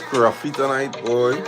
Scruffy tonight, boy.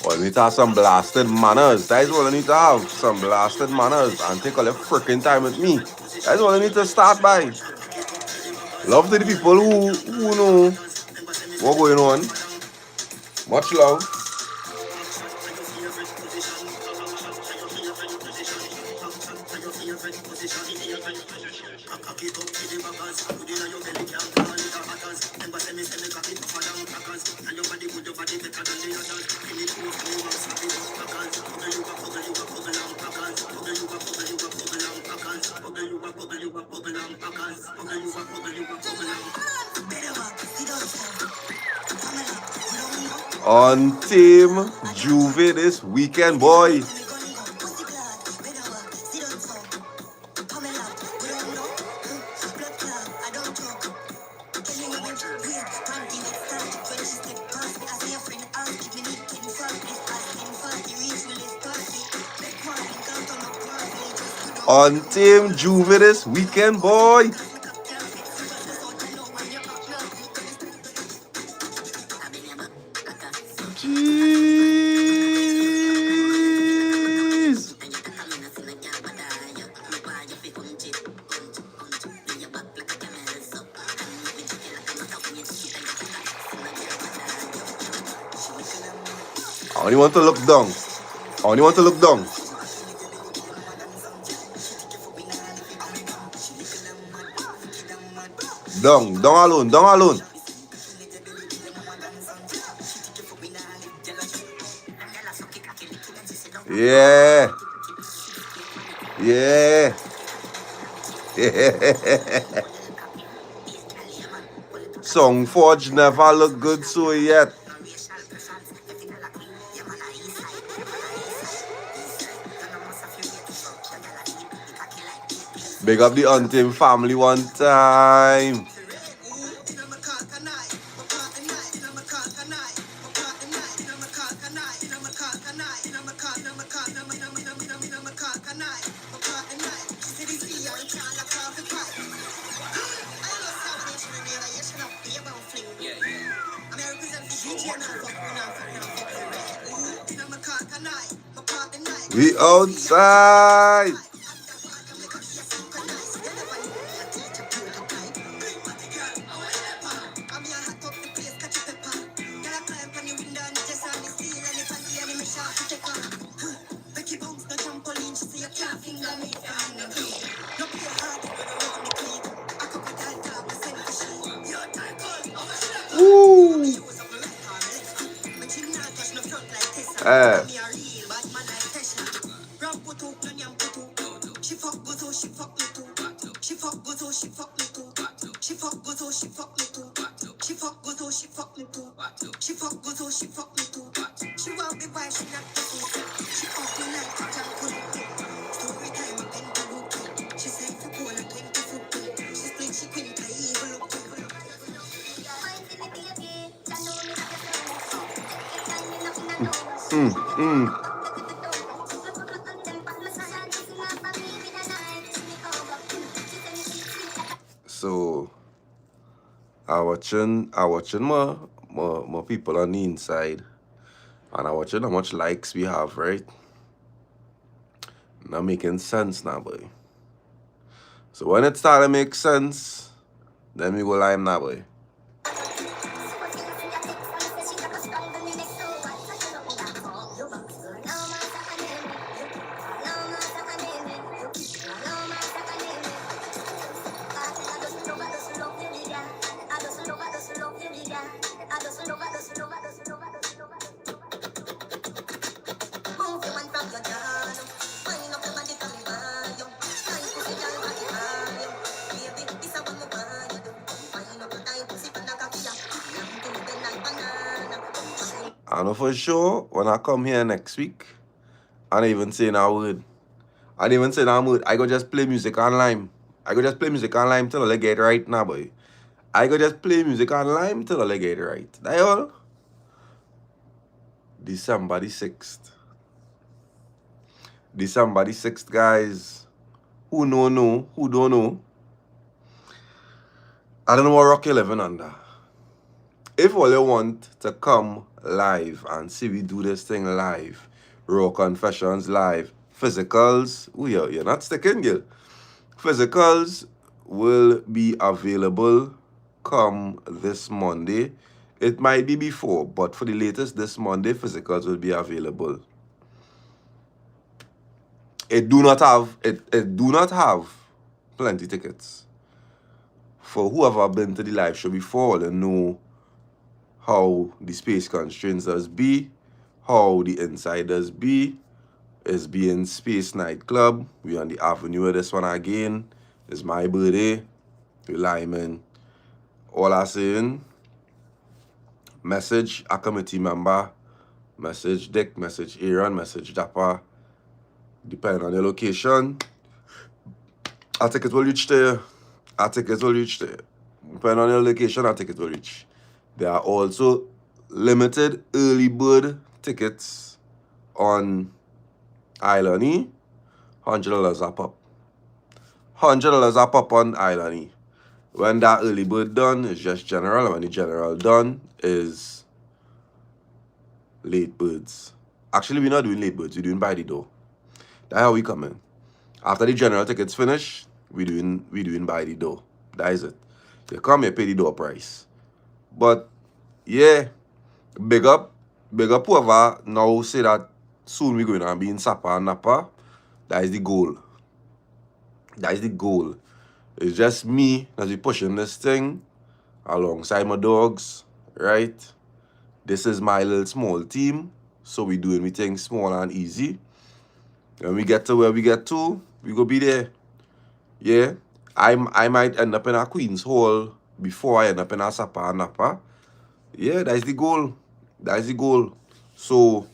Well, you need to have some blasted manners. That is what I need to have. Some blasted manners. And take all the freaking time with me. That's what I need to start by. Love to the people who know what's going on. Much love. On Team Juve this weekend, boy. On Team Juve this weekend, boy. Jeez. I only want to look down. I only want to look down. Down alone, down alone. Yeah. Yeah. Songforge never looked good so yet. Big up the Untamed family one time. We outside. So I watching more people on the inside, and I watching how much likes we have, right? Not making sense now, boy. So when it start to make sense, then we go live now, boy. I know for sure when I come here next week, I don't even say no word. I don't even say no word. I go just play music online. I go just play music online till I get it right now, boy. I go just play music online till I get it right. That all. December the 6th. December the 6th, guys. Who know, who don't know. I don't know what rock you're living under. If all you want to come live and see we do this thing live, Raw Confessions live, physicals, you're not sticking, girl. Physicals will be available come this Monday. It might be before, but for the latest this Monday, physicals will be available. It do not have plenty tickets. For whoever been to the live show before, they know how the space constraints does be, how the inside does be. It's being Space Nightclub. We on the avenue of this one again. It's my birthday. We Lyman. All I saying, message a committee member, message Dick, message Aaron, message Dappa. Depending on the location, I think it will reach there. Depending on your location, I think it will reach. There are also limited early bird tickets on Island E. $100 a pop. $100 a pop on Island E. When that early bird done, it's just general. When the general done, is late birds. Actually, we're not doing late birds. We're doing by the door. That's how we come in. After the general tickets finish, we doing by the door. That is it. You come, you pay the door price. But yeah, big up whoever now say that soon we're going to be in Sapa and Napa. That is the goal. It's just me as we pushing this thing alongside my dogs, right? This is my little small team, so we doing we things small and easy. When we get to where we get to, we go be there. Yeah, I might end up in a Queen's Hall before I end up in a Sapa and Napa. Yeah, that's the goal. So,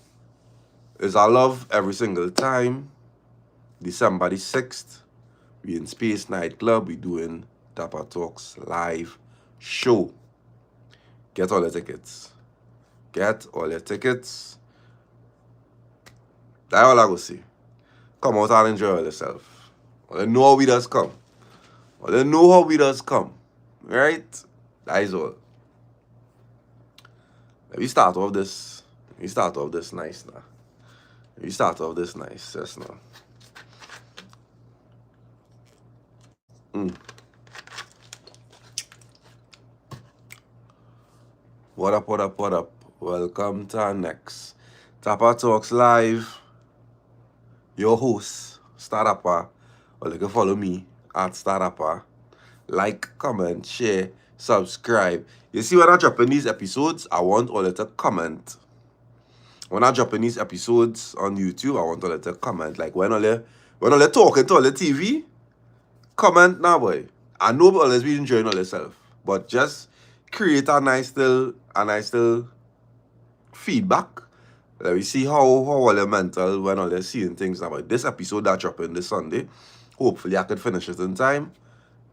it's our love every single time. December the 6th, we in Space Nightclub. We doing DAPPA Talks live show. Get all the tickets. That's all I go see. Come out and enjoy yourself. Well, know how we does come. Right? That is all. We start off this nice now. Yes now. What up? Welcome to our next DAPPA Talks Live. Your host, Starappa. Or you can follow me at Starappa. Like, comment, share, subscribe. You see, when I drop in these episodes, I want all you to comment. when I drop in these episodes on YouTube, I want all to comment. Like when all they talking to all the TV, comment now, boy. I know all this be enjoying all yourself, but just create a nice little feedback. Let me see how all the mental when all they're seeing things now. But this episode that dropping this Sunday, hopefully I could finish it in time,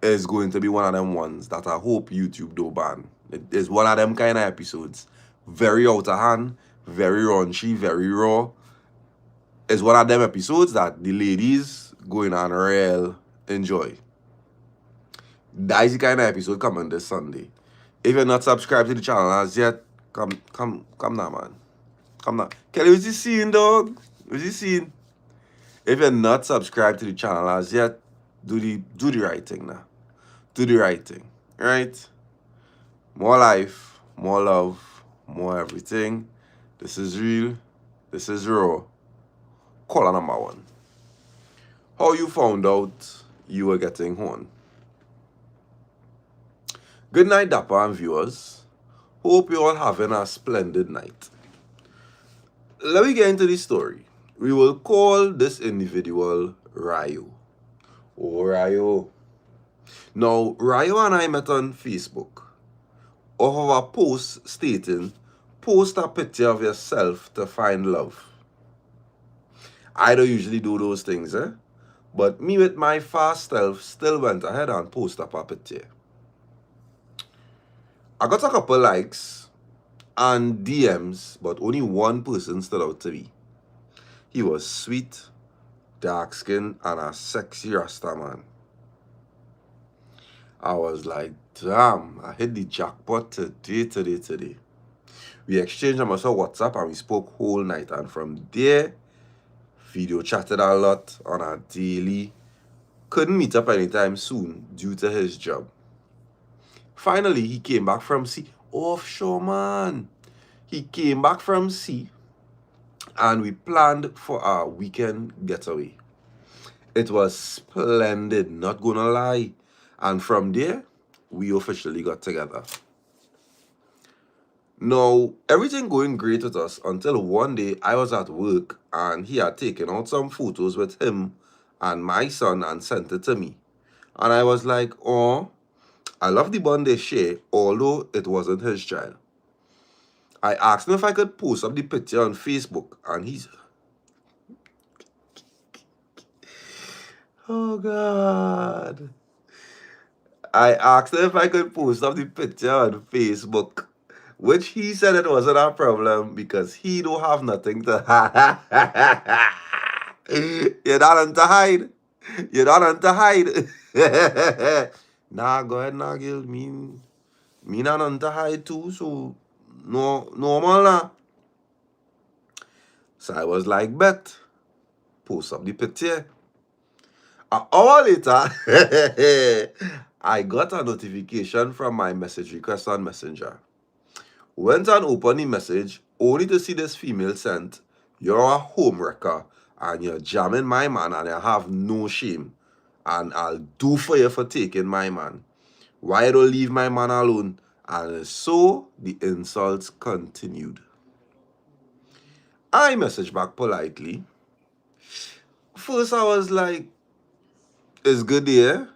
is going to be one of them ones that I hope YouTube do ban. It is one of them kind of episodes. Very out of hand, very raunchy, very raw. It's one of them episodes that the ladies going on real enjoy. That is the kind of episode coming this Sunday. If you're not subscribed to the channel as yet, come now, man. Come now. Kelly, what's you seeing, dog? What's you seeing? If you're not subscribed to the channel as yet, do the right thing now. Do the right thing. Right? More life, more love, more everything. This is real. This is raw. Caller number 1. How you found out you were getting horn? Good night, Dappa and viewers. Hope you're all having a splendid night. Let me get into the story. We will call this individual Ryo. Oh, Ryo. Now, Ryo and I met on Facebook. Off of a post stating, post a picture of yourself to find love. I don't usually do those things, but me with my fast self still went ahead and post up a picture. I got a couple likes and DMs, but only one person stood out to me. He was sweet, dark skin, and a sexy Rasta man. I was like, damn, I hit the jackpot today. We exchanged on WhatsApp and we spoke whole night, and from there, video chatted a lot on a daily. Couldn't meet up anytime soon due to his job. Finally, he came back from sea. Offshore, man. He came back from sea and we planned for our weekend getaway. It was splendid, not gonna lie. And from there, we officially got together. Now, everything going great with us until one day I was at work and he had taken out some photos with him and my son and sent it to me. And I was like, oh, I love the bond they share, although it wasn't his child. I asked him if I could post up the picture on Facebook, and he's... Oh, God. I asked him if I could post up the picture on Facebook, which he said it wasn't a problem because he don't have nothing to hide. You're not on to hide. You're not on to hide. Nah, go ahead, nah, Gil. Me not on to hide too, so no normal nah. So I was like, bet. Post up the picture. An hour later, I got a notification from my message request on Messenger. Went and opened the message, only to see this female sent, you're a homewrecker and you're jamming my man and you have no shame. And I'll do for you for taking my man. Why don't leave my man alone? And so the insults continued. I messaged back politely. First, I was like, it's good here.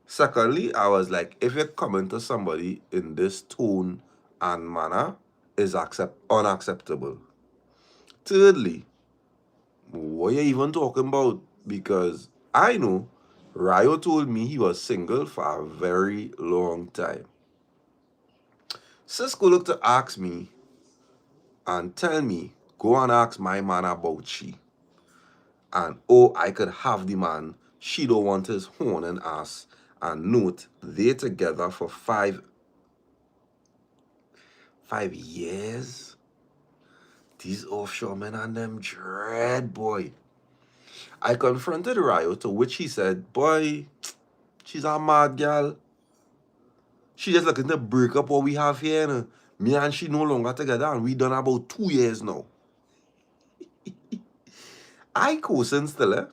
Secondly, I was like, if you're coming to somebody in this tone and manner, is unacceptable. Thirdly, what are you even talking about? Because I know Ryo told me he was single for a very long time. Cisco looked to ask me and tell me, go and ask my man about she. And oh, I could have the man. She don't want his horn and ass. And note, they together for 5 years. These offshore men and them dread, boy. I confronted Ryo, to which he said, boy, she's a mad girl. She just looking to break up what we have here. You know? Me and she no longer together, and we done about 2 years now. I co-signed still,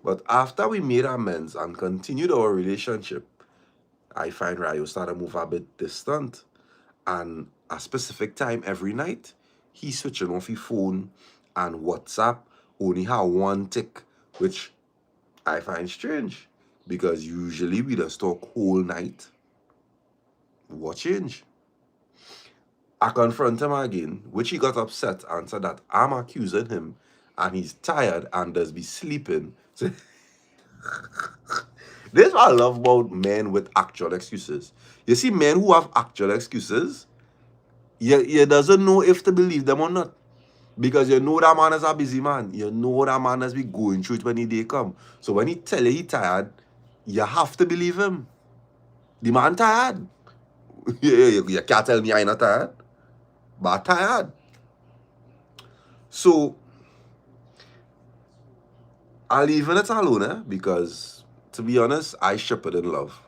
but after we made amends and continued our relationship, I find Ryo started to move a bit distant. And a specific time every night, he switching off his phone and WhatsApp only have one tick, which I find strange because usually we just talk whole night. What change? I confront him again, which he got upset and said that I'm accusing him and he's tired and does be sleeping. So, this is what I love about men with actual excuses. You see, men who have actual excuses, you doesn't know if to believe them or not. Because you know that man is a busy man. You know that man has been going through it when the day come. So when he tell you he tired, you have to believe him. The man tired. You can't tell me I'm not tired. But tired. So I'll leave it alone, because to be honest, I ship it in love.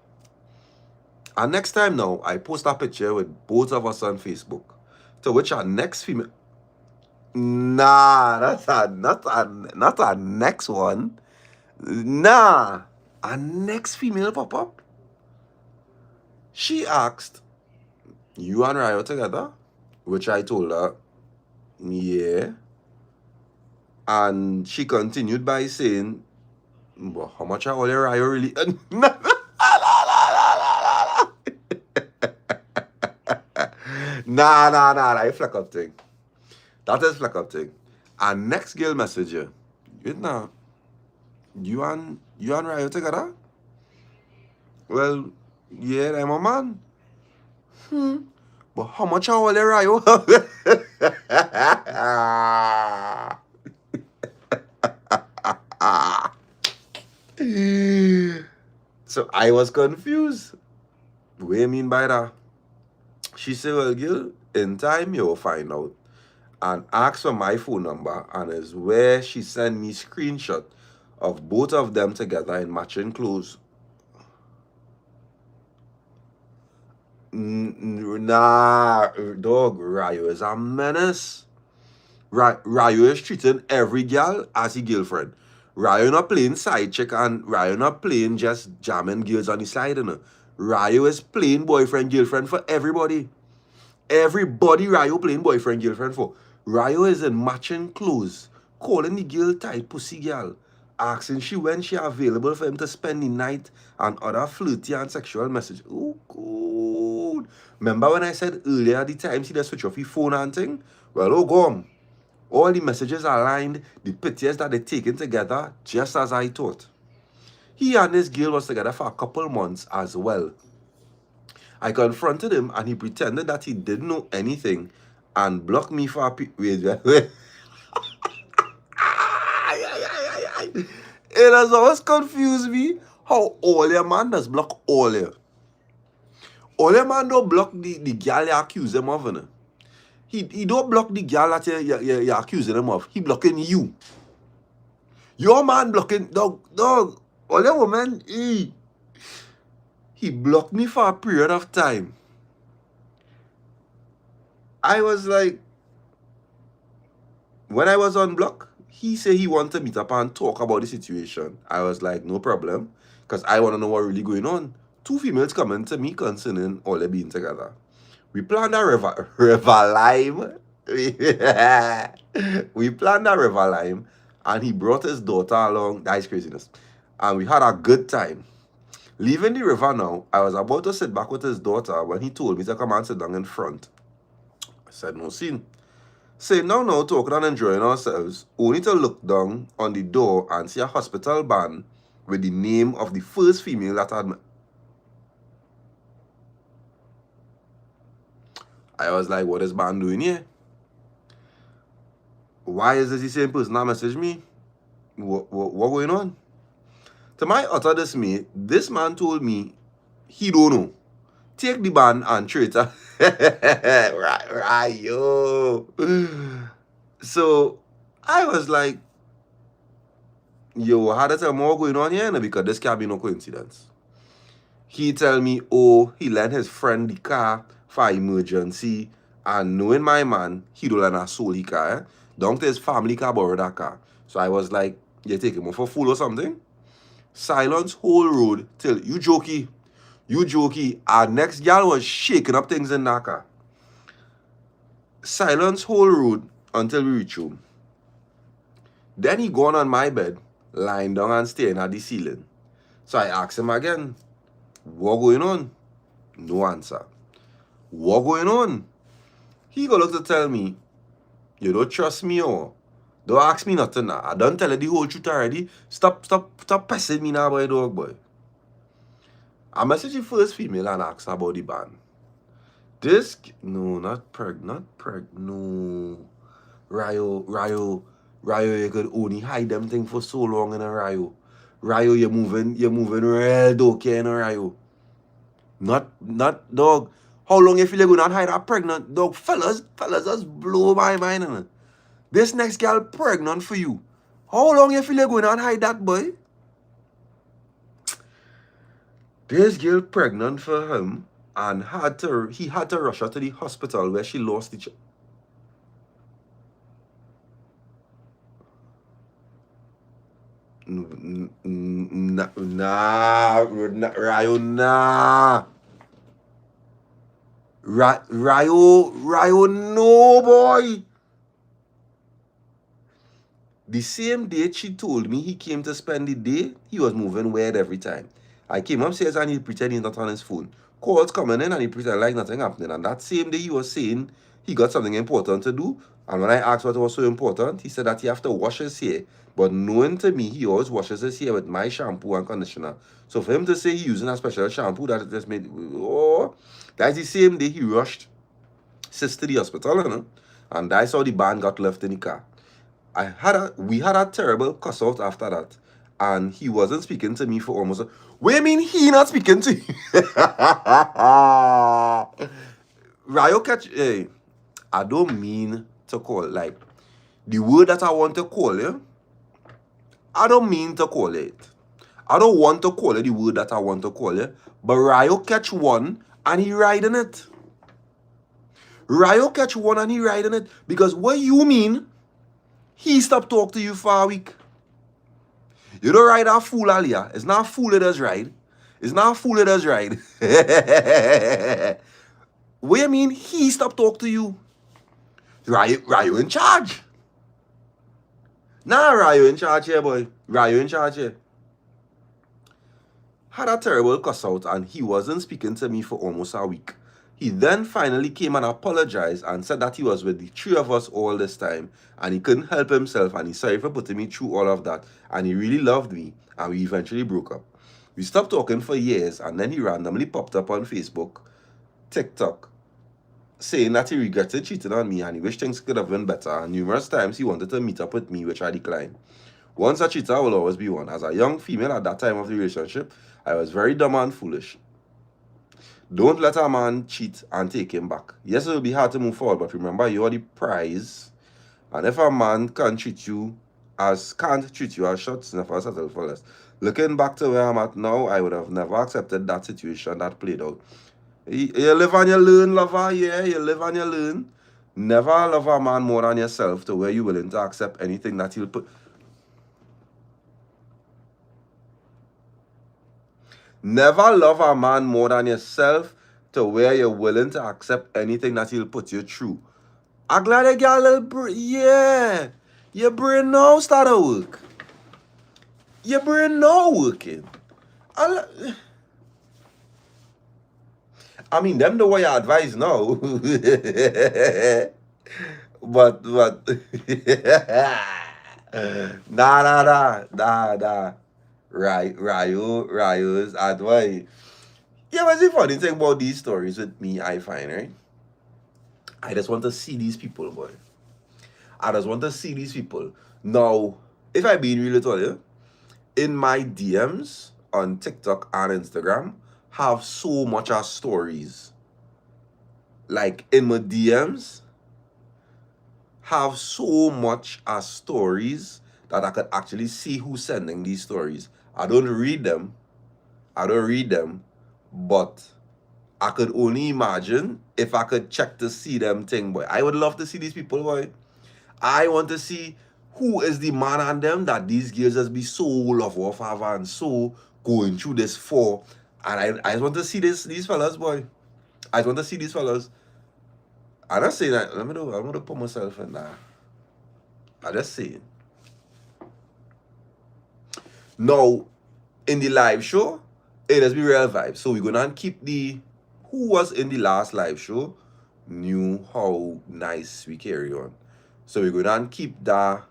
And next time now, I post a picture with both of us on Facebook. To which our next female. Nah, that's not a next one. Nah, a next female pop up. She asked, "You and Ryo together?" Which I told her, yeah. And she continued by saying, "Well, how much are all your Ryo really?" Nah, that is fleck up thing. That is fleck up thing. And next girl message you, know, you and Ryo together? Well, yeah, I'm a man. But how much are all your Ryo? So I was confused. What do you mean by that? She said, "Well, girl, in time you will find out." And asked for my phone number, and is where she sent me screenshot of both of them together in matching clothes. Nah, dog, Ryo is a menace. Ryo is treating every girl as his girlfriend. Ryo not playing side chick, and Ryo not playing just jamming girls on the side, Ryo is playing boyfriend, girlfriend for everybody. Everybody Ryo playing boyfriend, girlfriend for. Ryo is in matching clothes, calling the girl tight pussy girl, asking she when she available for him to spend the night, and other flirty and sexual message. Oh, good. Remember when I said earlier the time she just switch off his phone and thing? Well, oh, go on. All the messages aligned, the pictures that they taken together, just as I thought. He and his girl was together for a couple months as well. I confronted him and he pretended that he didn't know anything and blocked me for a wait. It has always confused me how all your man does block all you. All your man don't block the girl you accuse him of. He don't block the girl that you're accusing him of. He blocking you. Your man blocking dog. All your woman, he blocked me for a period of time. I was like, when I was on block, he said he wanted to meet up and talk about the situation. I was like, no problem, because I want to know what really going on. 2 females coming to me concerning all they being together. We planned a river lime. We planned a river lime, and he brought his daughter along. That is craziness. And we had a good time. Leaving the river now, I was about to sit back with his daughter when he told me to come and sit down in front. I said, no scene. Sitting down now, talking and enjoying ourselves, only to look down on the door and see a hospital band with the name of the first female that had met. I was like, what is band doing here? Why is this the same person that messaged me? What going on? To my utter dismay, this man told me he don't know. Take the band and trade it. Right, yo. So I was like, yo, how does more going on here? Because this can't be no coincidence. He tell me, oh, he lent his friend the car for emergency, and knowing my man, he don't lend a soul the car. Down to his family car borrow that car. So I was like, you take him off a fool or something? Silence whole road till you jokey. Our next gal was shaking up things in that car. Silence whole road until we reach home. Then he gone on my bed, lying down and staring at the ceiling. So I asked him again, what going on? No answer. What going on? He go look to tell me, you don't trust me or don't ask me nothing now. I done tell you the whole truth already. Stop pestering me now, boy, dog, boy. I messaged the first female and asked her about the band. No, not preg, no. Ryo, you could only hide them thing for so long in a Ryo. Ryo, you're moving real doky in a Ryo. Not dog. How long you feel you're gonna hide her pregnant? Dog, fellas just blow my mind, innit? This next girl pregnant for you. How long you feel you're going to hide that, boy? This girl pregnant for him and he had to rush her to the hospital where she lost the child. Ryo, no, boy. The same date she told me he came to spend the day, he was moving weird every time. I came upstairs and he pretended he's not on his phone. Calls coming in and he pretended like nothing happening. And that same day he was saying he got something important to do. And when I asked what was so important, he said that he have to wash his hair. But knowing to me, he always washes his hair with my shampoo and conditioner. So for him to say he's using a special shampoo, that just made, oh, that's the same day he rushed sis to the hospital, you know? And that's how the band got left in the car. We had a terrible cuss out after that. And he wasn't speaking to me for almost what do you mean he not speaking to you? Ryo catch, hey, I don't mean to call, like, the word that I want to call you, I don't mean to call it. I don't want to call it the word that I want to call it. But Ryo catch one and he riding it. Ryo catch one and he riding it. Because what you mean, he stopped talk to you for a week. You don't ride a fool, Alia. It's not a fool that does ride. It's not a fool that does ride. What do you mean he stopped talk to you? Ryo in charge. Nah, Ryo in charge here, boy. Ryo in charge here. Had a terrible cuss out and he wasn't speaking to me for almost a week. He then finally came and apologized and said that he was with the three of us all this time and he couldn't help himself and he's sorry for putting me through all of that and he really loved me and we eventually broke up. We stopped talking for years and then he randomly popped up on Facebook, TikTok, saying that he regretted cheating on me and he wished things could have been better, and numerous times he wanted to meet up with me, which I declined. Once a cheater will always be one. As a young female at that time of the relationship, I was very dumb and foolish. Don't let a man cheat and take him back. Yes, it will be hard to move forward, but remember, you are the prize. And if a man can't treat you as short, never settle for less. Looking back to where I'm at now, I would have never accepted that situation that played out. You live and you learn, lover. Yeah, you live and you learn. Never love a man more than yourself to where you're willing to accept anything that he'll put. Never love a man more than yourself to where you're willing to accept anything that he'll put you through. I'm glad I got a little brain. Yeah. Your brain now start to work. Your brain now working. I mean, them the way I advise now. but nah. Ryo's advice. Yeah, what's the funny thing about these stories with me, I find, right? I just want to see these people, boy. I just want to see these people. Now, if I being real with you, in my DMs on TikTok and Instagram, have so much of stories. Like, in my DMs, have so much of stories that I could actually see who's sending these stories. I don't read them, but I could only imagine if I could check to see them thing, boy. I would love to see these people, boy. I want to see who is the man on them that these girls just be so love off of and so going through this for. And I just want to see these fellas, boy. I just want to see these fellas. I'm not saying that. I'm gonna put myself in that. I just saying. Now, in the live show, it has be real vibe. So we're gonna keep the who was in the last live show knew how nice we carry on. So we're gonna keep that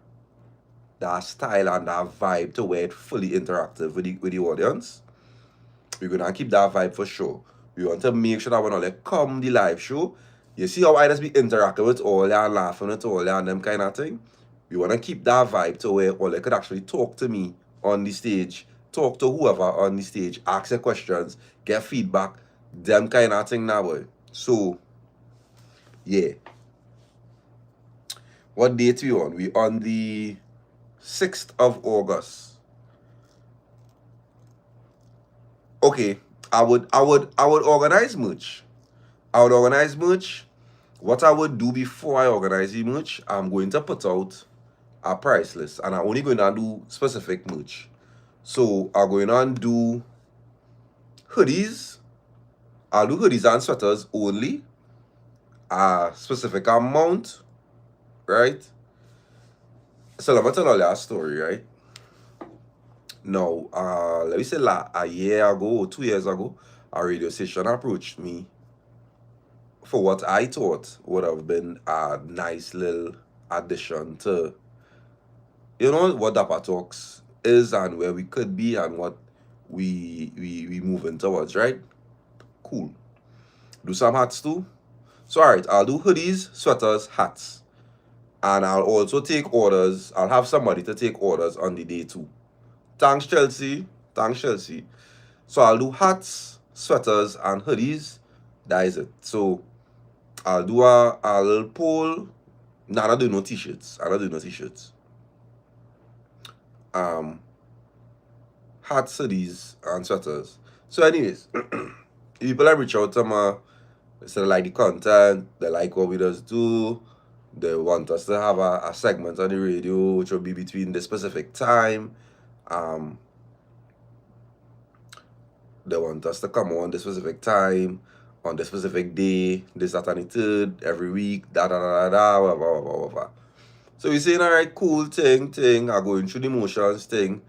style and that vibe to where it's fully interactive with the audience. We're gonna keep that vibe for sure. We want to make sure that when I come the live show, you see how I just be interacting with all and laughing with all and them kind of thing. We wanna keep that vibe to where all could actually talk to me on the stage, talk to whoever on the stage, ask their questions, get feedback, them kind of thing now, boy. So yeah. What date we on? We on the 6th of August. Okay, I would organize merch. I would organize merch. What I would do before I organize the merch, I'm going to put out a price list, and I'm only going to do specific merch. So I'm going to do hoodies. I'll do hoodies and sweaters only. A specific amount, right? So let me tell you a story, right? Now, let me say a year ago or 2 years ago, a radio station approached me for what I thought would have been a nice little addition to, what DAPPA Talks is and where we could be and what we moving towards, right? Cool. Do some hats too. So all right, I'll do hoodies, sweaters, hats. And I'll also take orders. I'll have somebody to take orders on the day too. Thanks, Chelsea. Thanks, Chelsea. So I'll do hats, sweaters, and hoodies. That is it. So I'll do a little poll. Nah, I don't do no t-shirts. I don't do no t-shirts. Hats, hoodies, and sweaters. So anyways, people that reach out to me, they say they like the content, they like what we just do, they want us to have a segment on the radio which will be between the specific time. They want us to come on the specific time, on the specific day, this, that, and the third, every week, da da da da da, blah, blah, blah, blah, blah. So we're saying, all right, cool thing, are going through the motions thing.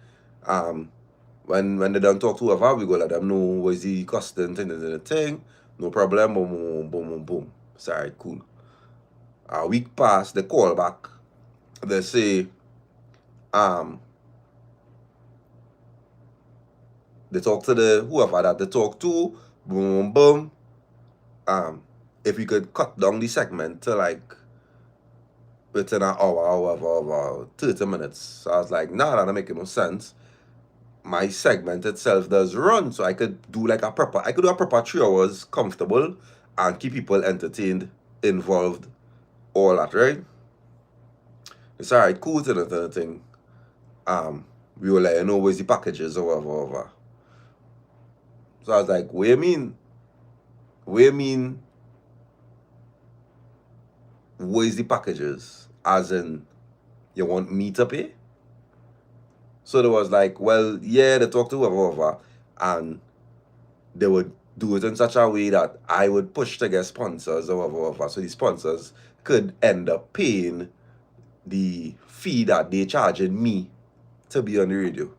When they don't talk to whoever, we go let them know what is the costing thing. No problem, boom, boom, boom, boom, boom. It's all right, cool. A week pass, they call back. They say, they talk to the whoever that they talk to, boom, boom. If we could cut down the segment to like within an hour, 30 minutes. So I was like, nah, that don't make no sense. My segment itself does run, so I could do like a proper 3 hours comfortable and keep people entertained, involved, all that, right? It's all right, cool to the thing. We will let you know where's the packages or whatever. So I was like, what do you mean? Where's the packages? As in, you want me to pay? So there was like, well, yeah, they talked to whoever, and they would do it in such a way that I would push to get sponsors or whatever. So the sponsors could end up paying the fee that they charging me to be on the radio.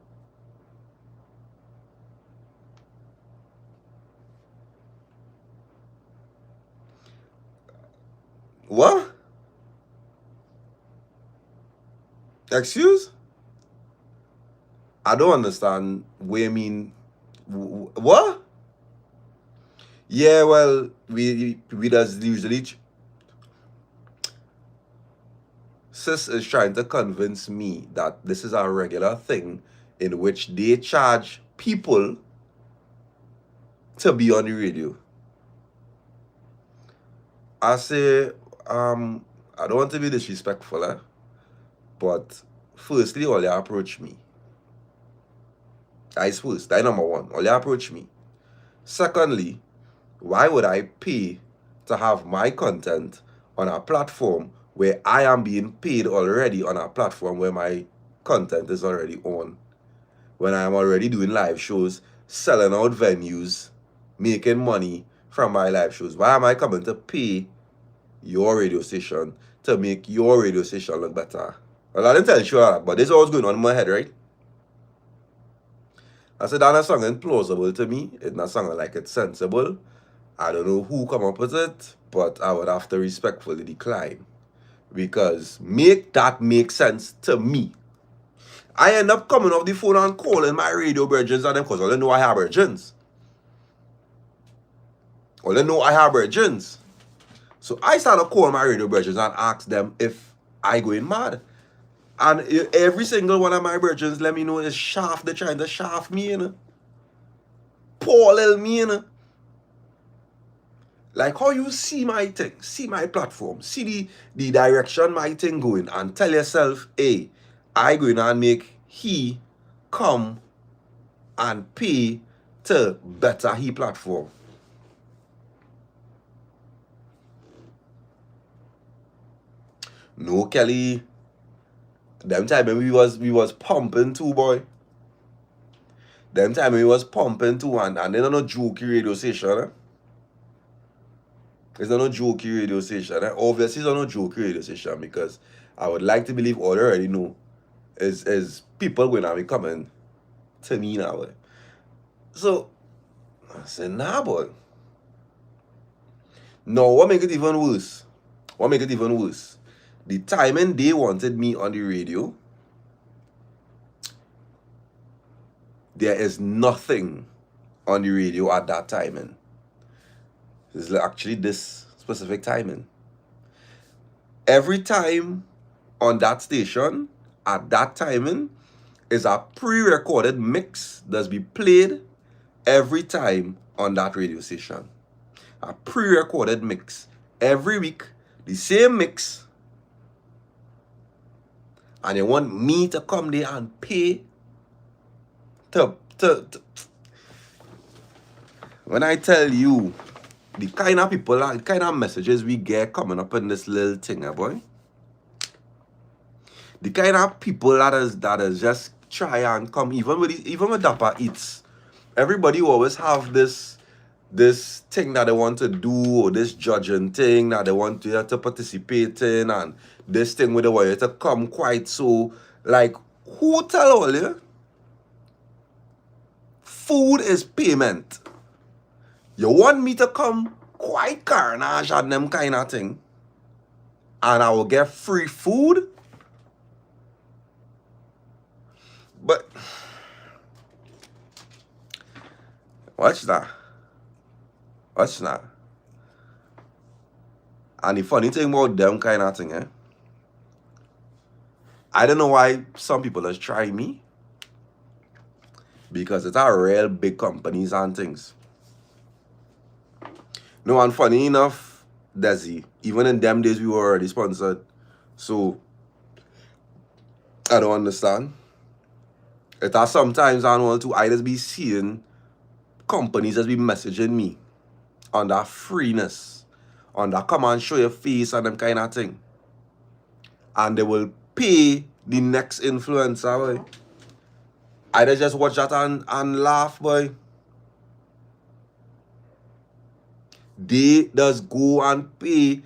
What? Excuse? I don't understand what you mean. What? Yeah, well, we does usually. Sis is trying to convince me that this is a regular thing in which they charge people to be on the radio. I say, I don't want to be disrespectful, but firstly, all you approach me. That's first. That's number one. All you approach me. Secondly, why would I pay to have my content on a platform where I am being paid already on a platform where my content is already on? When I am already doing live shows, selling out venues, making money from my live shows. Why am I coming to pay your radio station to make your radio station look better. Well, I didn't tell you that, but this is what's going on in my head, right? I said that song is plausible to me. It's not sounding like it's sensible. I don't know who come up with it, but I would have to respectfully decline. Because make that make sense to me. I end up coming off the phone and calling my radio virgins and them because all they know I have virgins. All they know I have virgins. So I started calling my radio virgins and ask them if I going mad. And every single one of my virgins let me know is shaft. They're trying to shaft me, you know. Poor little me, you know. Like how you see my thing, see my platform, see the direction my thing going, and tell yourself, hey, I going to make he come and pay to better he platform. No, Kelly. Them time when we was pumping too, boy. Them time when we was pumping too, and then on a jokey radio station, eh? It's not a jokey radio station. Eh? Obviously, it's not a jokey radio station because I would like to believe all I already know is people going to be coming to me now. Eh? So, I said, nah, boy. No, what make it even worse? What make it even worse? The timing they wanted me on the radio, there is nothing on the radio at that timing. It's actually this specific timing. Every time on that station, at that timing, is a pre-recorded mix that's be played every time on that radio station. A pre-recorded mix. Every week, the same mix. And they want me to come there and pay to when I tell you the kind of people, the kind of messages we get coming up in this little thing, boy. The kind of people that is just try and come, even with DAPPA Eats. Everybody always have this thing that they want to do, or this judging thing that they want to participate in, and this thing where they want you to come quite so. Like, who tell all you? Food is payment. You want me to come quite carnage and them kind of thing, and I will get free food? But watch that. Watch that. And the funny thing about them kind of thing, I don't know why some people just try me. Because it's our real big companies and things. No, and funny enough, Desi, even in them days we were already sponsored. So I don't understand. It has sometimes I want to either be seeing companies as be messaging me on that freeness, on that come and show your face and them kind of thing. And they will pay the next influencer, boy. Either just watch that and laugh, boy. They just go and pay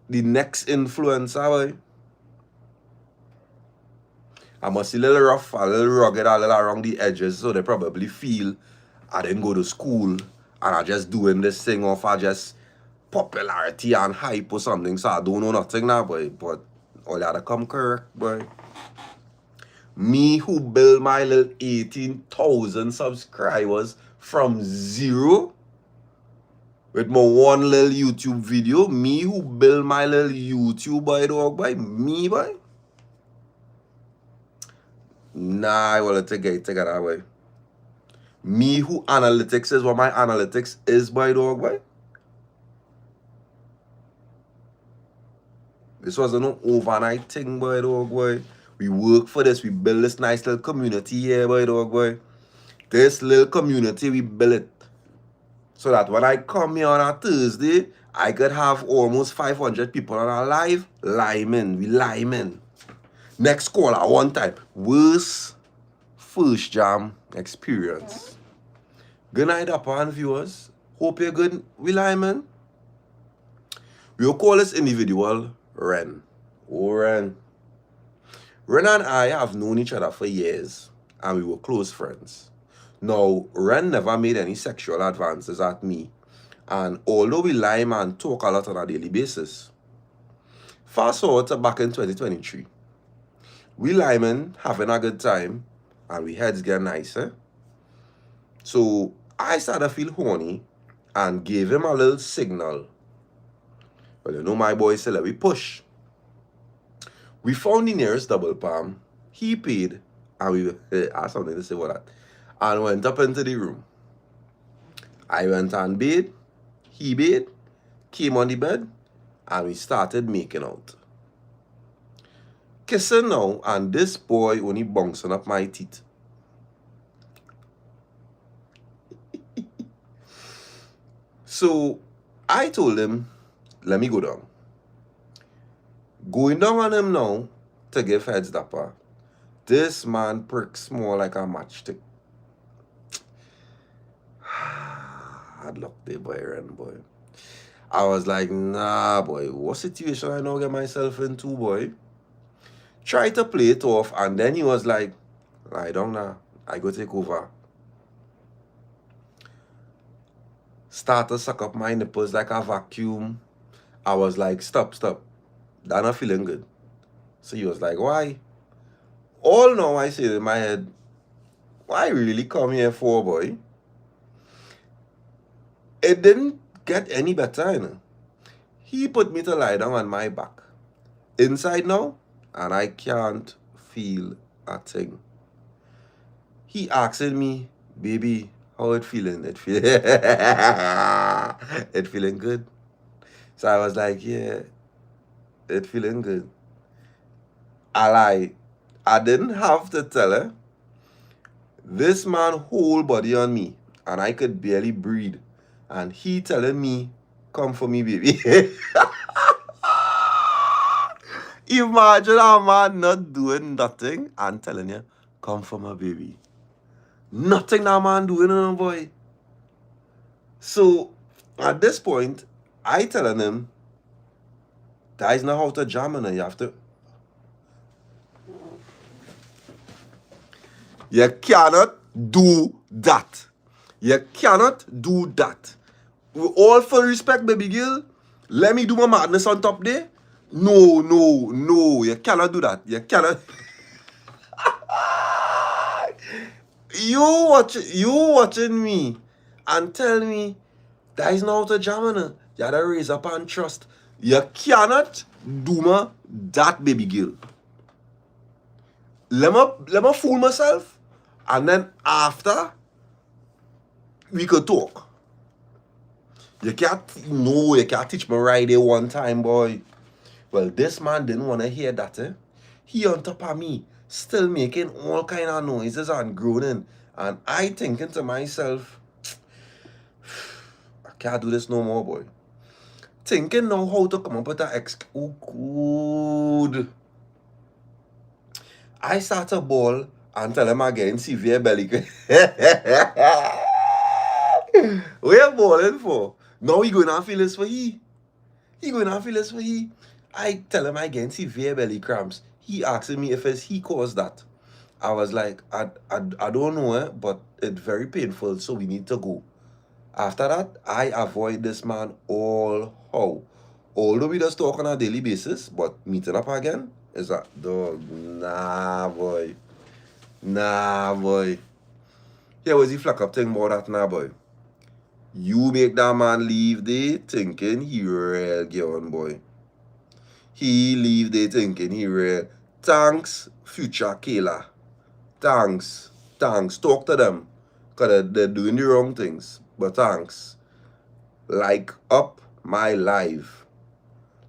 the next influencer, boy. I must see a little rough, a little rugged, a little around the edges, so they probably feel I didn't go to school and I just doing this thing off of just popularity and hype or something, so I don't know nothing now, boy. But all that to come correct, boy. Me who built my little 18,000 subscribers from zero with my one little YouTube video. Me who built my little YouTube, boy, dog, boy. Me, boy. Nah, I want to take it that way. Me who analytics is what my analytics is, boy, dog, boy. This wasn't an overnight thing, boy, dog, boy. We work for this. We build this nice little community here, boy, dog, boy. This little community, we build it. So that when I come here on a Thursday, I could have almost 500 people on a live. Lyman. We Lyman. Next call at one time. Worst first jam experience. Good night, DAPPA and viewers. Hope you're good. We Lyman. We will call this individual Ren. Oh, Ren. Ren and I have known each other for years, and we were close friends. Now, Ren never made any sexual advances at me, and although we lime and talk a lot on a daily basis, fast forward to back in 2023. We liming, having a good time, and we heads get nicer. So I started to feel horny and gave him a little signal. Well, you know my boy said, let me push. We found the nearest double palm. He paid, and we I have something to say about that. And went up into the room. I went and bathed. He bathed, came on the bed, and we started making out. Kissing now, and this boy only bouncing up my teeth. So I told him, let me go down. Going down on him now to give heads dapper. This man pricks more like a matchstick. I'd luck there, boy, Ren, boy. I was like, nah, boy, what situation I now get myself into, boy? Try to play it off, and then he was like, lie down now, I go take over. Start to suck up my nipples like a vacuum. I was like, stop. That not feeling good. So he was like, why? All now I say in my head, why really come here for, boy? It didn't get any better, you know. He put me to lie down on my back. Inside now, and I can't feel a thing. He asking me, baby, how it feeling? It feeling good. So I was like, yeah, it feeling good. I didn't have to tell her. This man whole body on me, and I could barely breathe. And he telling me, come for me, baby. Imagine a man not doing nothing and telling you, come for my baby. Nothing that man doing, no boy. So at this point, I telling him, that is not how to jam, and you have to. You cannot do that. You cannot do that. With all full respect, baby girl, let me do my madness on top there. No. You cannot do that. You cannot. You watching me and tell me that is not how to jam, you gotta raise up and trust. You cannot do that, baby girl. Let me fool myself, and then after we could talk. You can't teach me right there one time, boy. Well, this man didn't want to hear that, eh? He on top of me, still making all kind of noises and groaning. And I thinking to myself, I can't do this no more, boy. Thinking now how to come up with that oh, good. I start to ball and tell him again, severe belly. What you balling for? Now he going to feel this for he. I tell him again, severe belly cramps. He asking me if it's he caused that. I was like, I don't know, but it's very painful, so we need to go. After that, I avoid this man all how. Although we just talk on a daily basis, but meeting up again is a dog. Nah, boy. Here was the flack up thing about that now, boy. You make that man leave there thinking he real gone, boy. He leave there thinking he real. Thanks, future killer. Thanks. Talk to them. Because they're doing the wrong things. But thanks. Like up my life.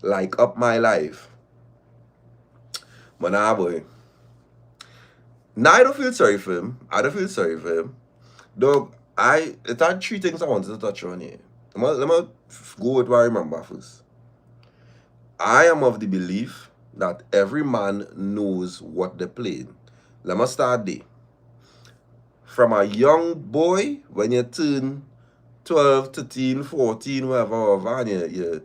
But nah, boy. Now I don't feel sorry for him. Dog, it had 3 things I wanted to touch on here. Let me go with what I remember first. I am of the belief that every man knows what they're playing. Let me start there. From a young boy, when you turn 12, 13, 14, whatever, and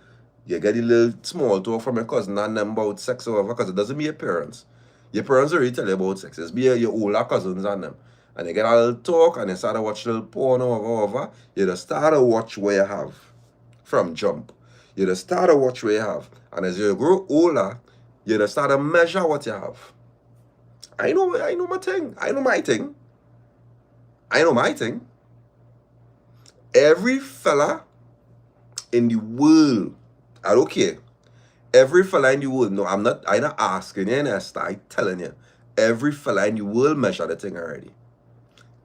You get a little small talk from your cousin and them about sex or whatever, because it doesn't be your parents. Your parents already tell you about sex. It's be your older cousins and them. And you get a little talk and you start to watch a little porn or whatever. You just start to watch what you have from jump. You just start to watch what you have. And as you grow older, you just start to measure what you have. I know my thing. I know my thing. I know my thing. Every fella in the world, I don't care. Every fella in the world, no, I'm not asking you, I'm telling you. Every fella in the world measure the thing already.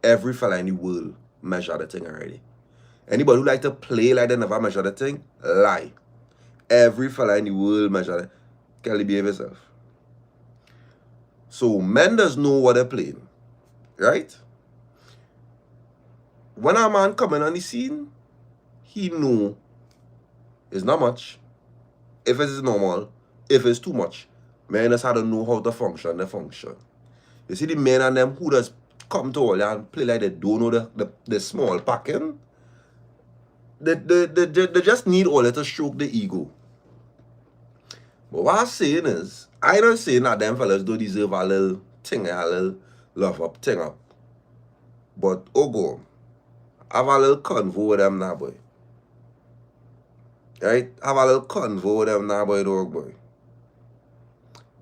Every fella in the world measure the thing already. Anybody who like to play like they never measure the thing, lie. Every fella in the world measure it. Kelly, behave yourself. So men does know what they're playing, right? When a man coming on the scene, he know it's not much. If it is normal, if it's too much, men just have to know how to function, they function. You see the men and them who just come to all and play like they don't know the small packing, they just need all that to stroke the ego. But what I'm saying is, I don't say that them fellas don't deserve a little thing, a little love up, thing up. But, oh go, have a little convo with them now, boy. Right? Have a little convo with them now, boy, dog, boy.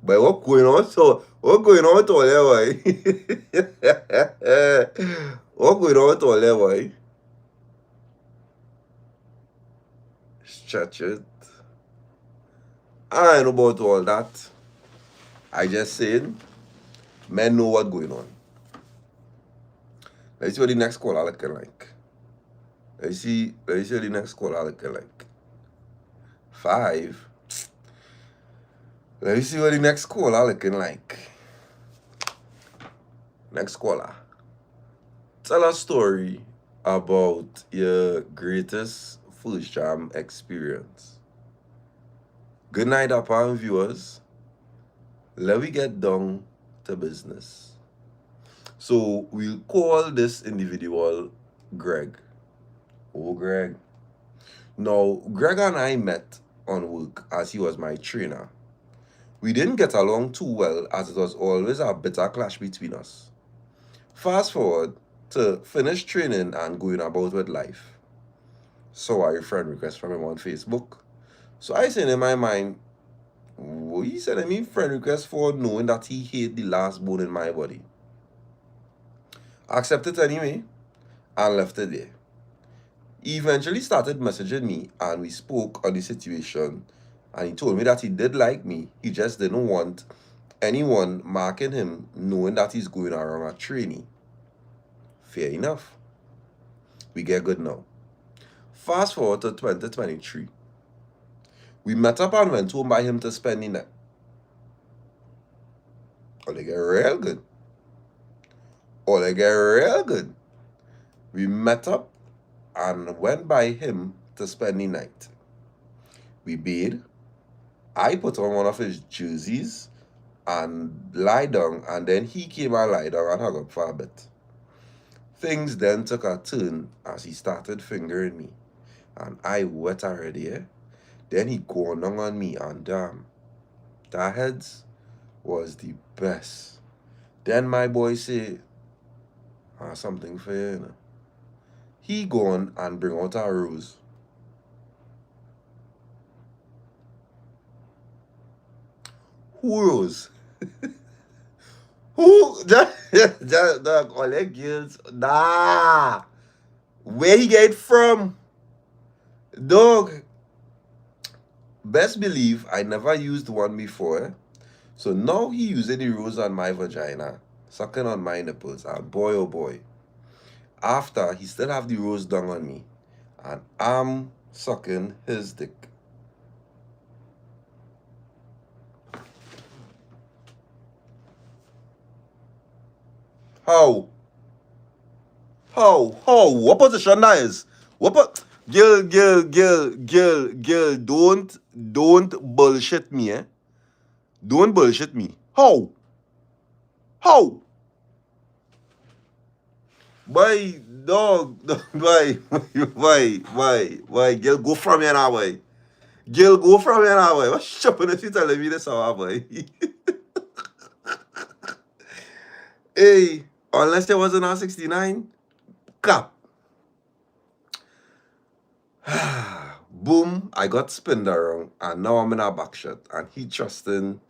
But what going on? So, what going on with all that, boy? What going on with all that, boy? Stretch it. I ain't know about all that. I just saying, men know what's going on. Let's see what the next caller looking like. Let's see what the next caller looking like. 5. Let me see what the next caller looking like. Next caller. Tell a story about your greatest first jam experience. Good night, DAPPA viewers. Let me get down to business. So we'll call this individual Greg. Oh, Greg. Now, Greg and I met on work as he was my trainer. We didn't get along too well as it was always a bitter clash between us. Fast forward to finish training and going about with life. Saw a friend request from him on Facebook. So I said in my mind, what he sending me friend request for, knowing that he hate the last bone in my body? Accepted anyway and left it there. He eventually started messaging me and we spoke on the situation, and he told me that he did like me. He just didn't want anyone marking him knowing that he's going around a trainee. Fair enough. We get good now. Fast forward to 2023. We met up and went home by him to spend the night. Oh, they get real good. Oh, they get real good. We met up and went by him to spend the night. We bathed. I put on one of his jerseys and lie down, and then he came and lie down and hug up for a bit. Things then took a turn as he started fingering me, and I wet already, eh? Then he go down on me, and damn, that heads was the best. Then my boy say, something for you, you know. He gone and bring out a rose. Who rose? Who? That all the girls. Nah. Where he get it from? Dog. Best believe I never used one before. Eh? So now he using the rose on my vagina, sucking on my nipples, and boy oh boy. After, he still have the rose down on me, and I'm sucking his dick. How? What position that is? Girl, don't bullshit me, eh? Don't bullshit me. How? Why, dog, why, girl, go from here now, boy. Girl, go from here now, boy. What's shopping if you telling me this, boy? Hey, unless there wasn't a 69, cap. Boom, I got spinned around, and now I'm in a back shot. And he trusting.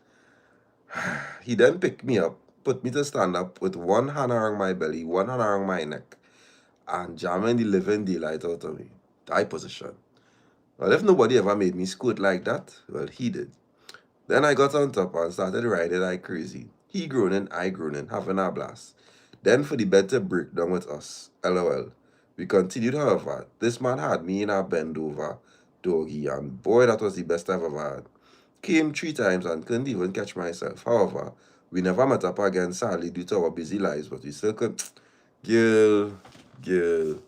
He then picked me up, put me to stand up with one hand around my belly, one hand around my neck, and jamming the living daylight out of me. That position. Well, if nobody ever made me squirt like that, well, he did. Then I got on top and started riding like crazy. He groaning, I groaning, having a blast. Then for the bed to break down with us. LOL. We continued, however. This man had me in a bend over doggy, and boy, that was the best I've ever had. Came 3 times and couldn't even catch myself. However, we never met up again, sadly, due to our busy lives, but we still could. Girl, girl,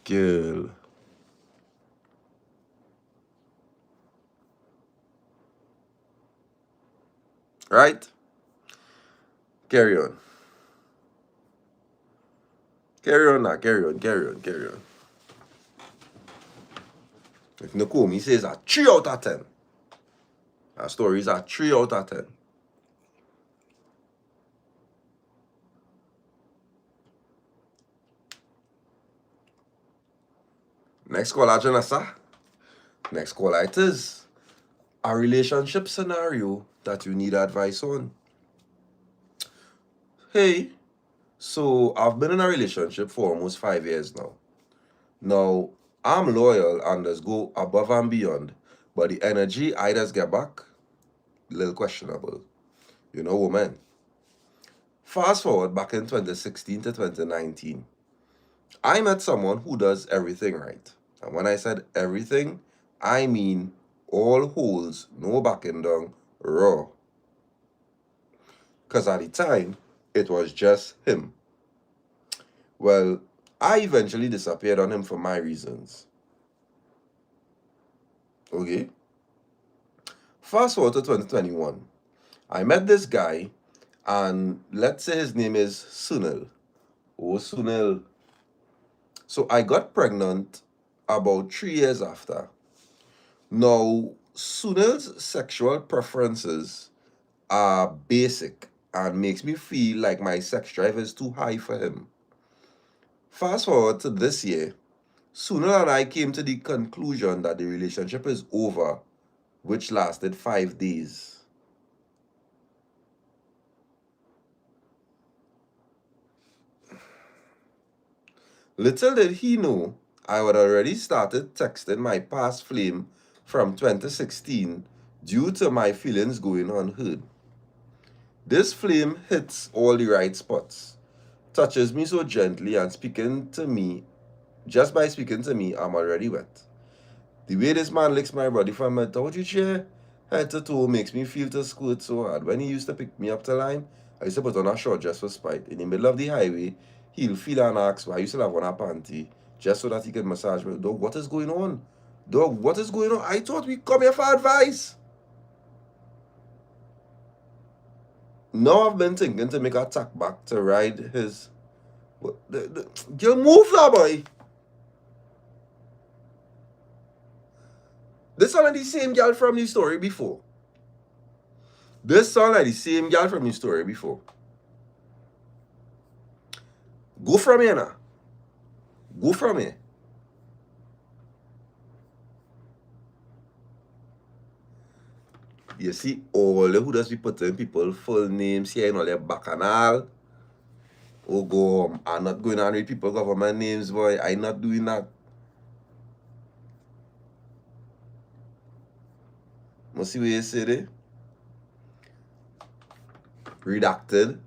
girl. Right? Carry on. Carry on now, carry on. If Nakomi says a 3 out of 10, our stories are 3 out of 10. Next caller, Janessa. Next caller, it is a relationship scenario that you need advice on. Hey, so I've been in a relationship for almost 5 years now. Now, I'm loyal and just go above and beyond, but the energy I just get back, a little questionable. You know, woman. Fast forward back in 2016 to 2019, I met someone who does everything right. And when I said everything, I mean all holes, no backing down, raw. Because at the time, it was just him. Well, I eventually disappeared on him for my reasons. Okay? Fast forward to 2021. I met this guy, and let's say his name is Sunil. Oh, Sunil. So I got pregnant about 3 years after. Now, Sunil's sexual preferences are basic and makes me feel like my sex drive is too high for him. Fast forward to this year, Sunil and I came to the conclusion that the relationship is over, which lasted 5 days. Little did he know, I had already started texting my past flame from 2016 due to my feelings going unheard. This flame hits all the right spots, touches me so gently, and speaking to me, just by speaking to me, I'm already wet. The way this man licks my body from head to head to toe makes me feel to squirt so hard. When he used to pick me up to Lime, I used to put on a short dress for spite. In the middle of the highway, he'll feel and ask why I used to have on a panty, just so that he could massage me. Dog, what is going on? Dog, what is going on? I thought we come here for advice. Now I've been thinking to make a tack back to ride his... Girl, move that boy. This sound like the same girl from the story before. Go from here now. Go from here. You see, all who does be putting people full names here in all their bacchanal. Oh, go, I'm not going on with people government names, boy. I'm not doing that. Must see what you say there? Redacted.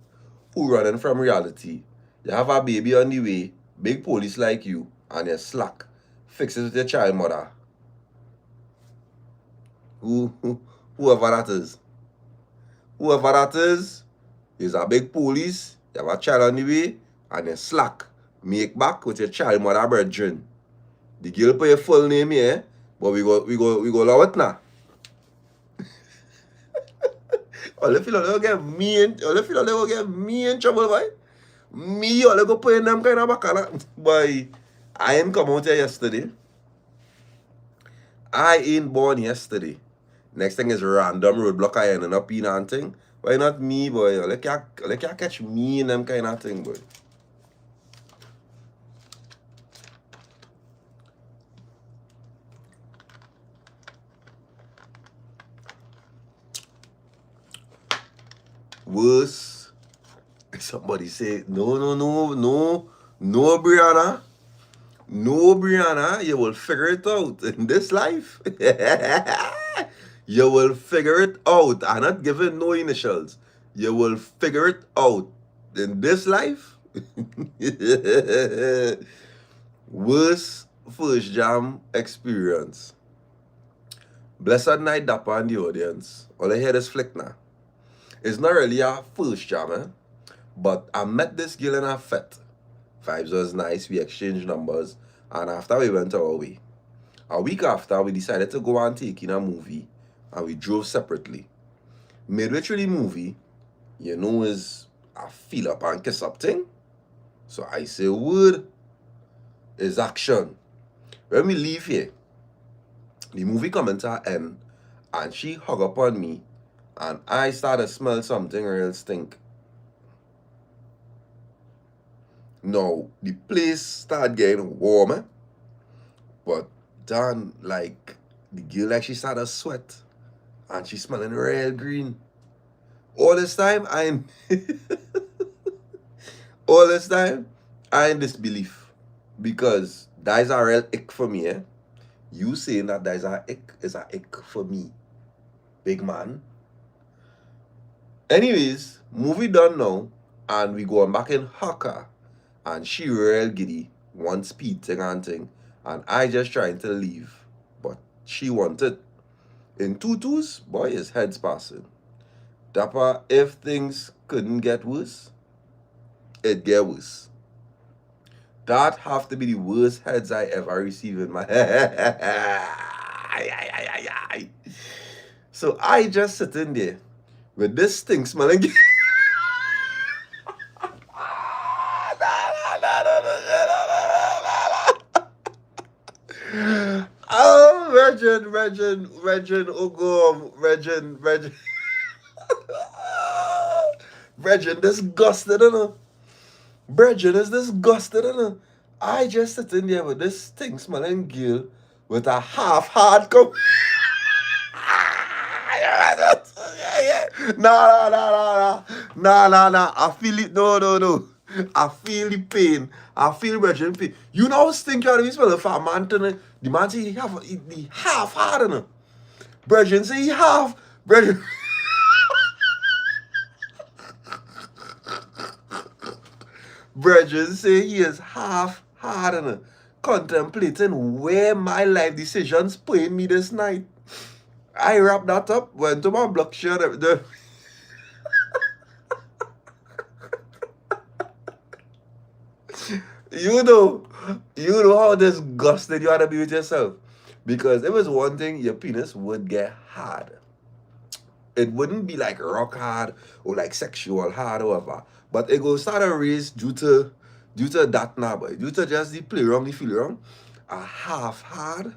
Who running from reality? You have a baby on the way, big police like you, and you're slack. Fix it with your child mother. Whoever that is. Whoever that is a big police, you have a child on the way, and you're slack. Make back with your child mother brethren. The girl put your full name here, but we go allow it now. All the feel like get me in trouble, boy. Me, all go put in them kind of bacana. Boy, I am come out here yesterday, I ain't born yesterday. Next thing is random roadblock I ended up in and thing. Why not me, boy? Like you catch me in them kind of thing, boy. Worse. Somebody say, no, Brianna. No, Brianna, you will figure it out in this life. You will figure it out. I'm not giving no initials. You will figure it out in this life. Worst first jam experience. Blessed night, Dappa and the audience. All I hear is flick now. It's not really a first jam, but I met this girl in a fete. Vibes was nice, we exchanged numbers, and after we went our way. A week after, we decided to go and take in a movie, and we drove separately. Midway the movie, you know, is a feel up and kiss up thing. So I say, word is action. When we leave here, the movie coming to an end, and she hug up on me, and I started to smell something real stink. Now, the place started getting warmer, but then, like, the girl, like, she started to sweat, and she smelling real green. All this time, all this time, I in disbelief, because that is a real ick for me, eh? You saying that is a ick is a ick for me, big man. Anyways, movie done now, and we going back in her car, and she real giddy, one speed thing and I just trying to leave, but she wanted. In tutus, boy, his head's passing. Dappa, if things couldn't get worse, it get worse. That have to be the worst heads I ever received in my So I just sitting there with this thing smelling. Oh, Regin, Ogum, Regin. Regin disgusted, you know. Bridget is disgusted, you know. I just sitting there with this thing smelling girl with a half hard cup. Nah. I feel it. No. I feel the pain. I feel Bridget pain. You know how stink you are to be smelling for a man to the man say he have the half hard, you know. Bridget say he half. Bridget. Bridget say he is half hard and contemplating where my life decisions playing me this night. I wrapped that up, went to my block shirt. You know how disgusted you ought to be with yourself. Because if it's one thing, your penis would get hard. It wouldn't be like rock hard or like sexual hard or whatever. But it goes start a race due to that now, boy. Due to just the play wrong, the feel wrong. A half hard.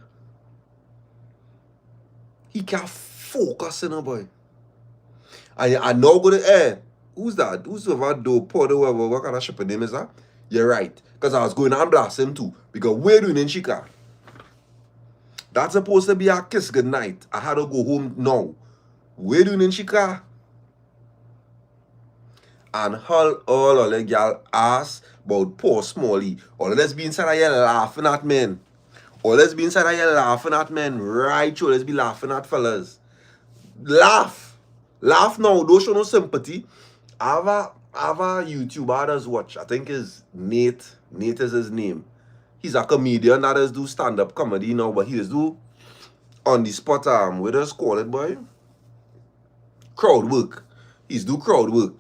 He can't focus in a boy. And I know go to air. Who's that? Who's over dope or whatever? What kind of shipping name is that? You're right. Because I was going and blast him too. Because we're doing in Chicago. That's supposed to be a kiss goodnight. I had to go home now. We're doing in Chicago. And all of the girl ask about poor Smalley. All of this be inside of here laughing at men. All this be inside of here laughing at men. Right, so let's be laughing at fellas. Laugh now. Don't show no sympathy. I have a YouTuber that watch. I think is Nate. Nate is his name. He's a comedian that does do stand-up comedy now, but he does do on the spot what does call it, boy? Crowd work. He's do crowd work.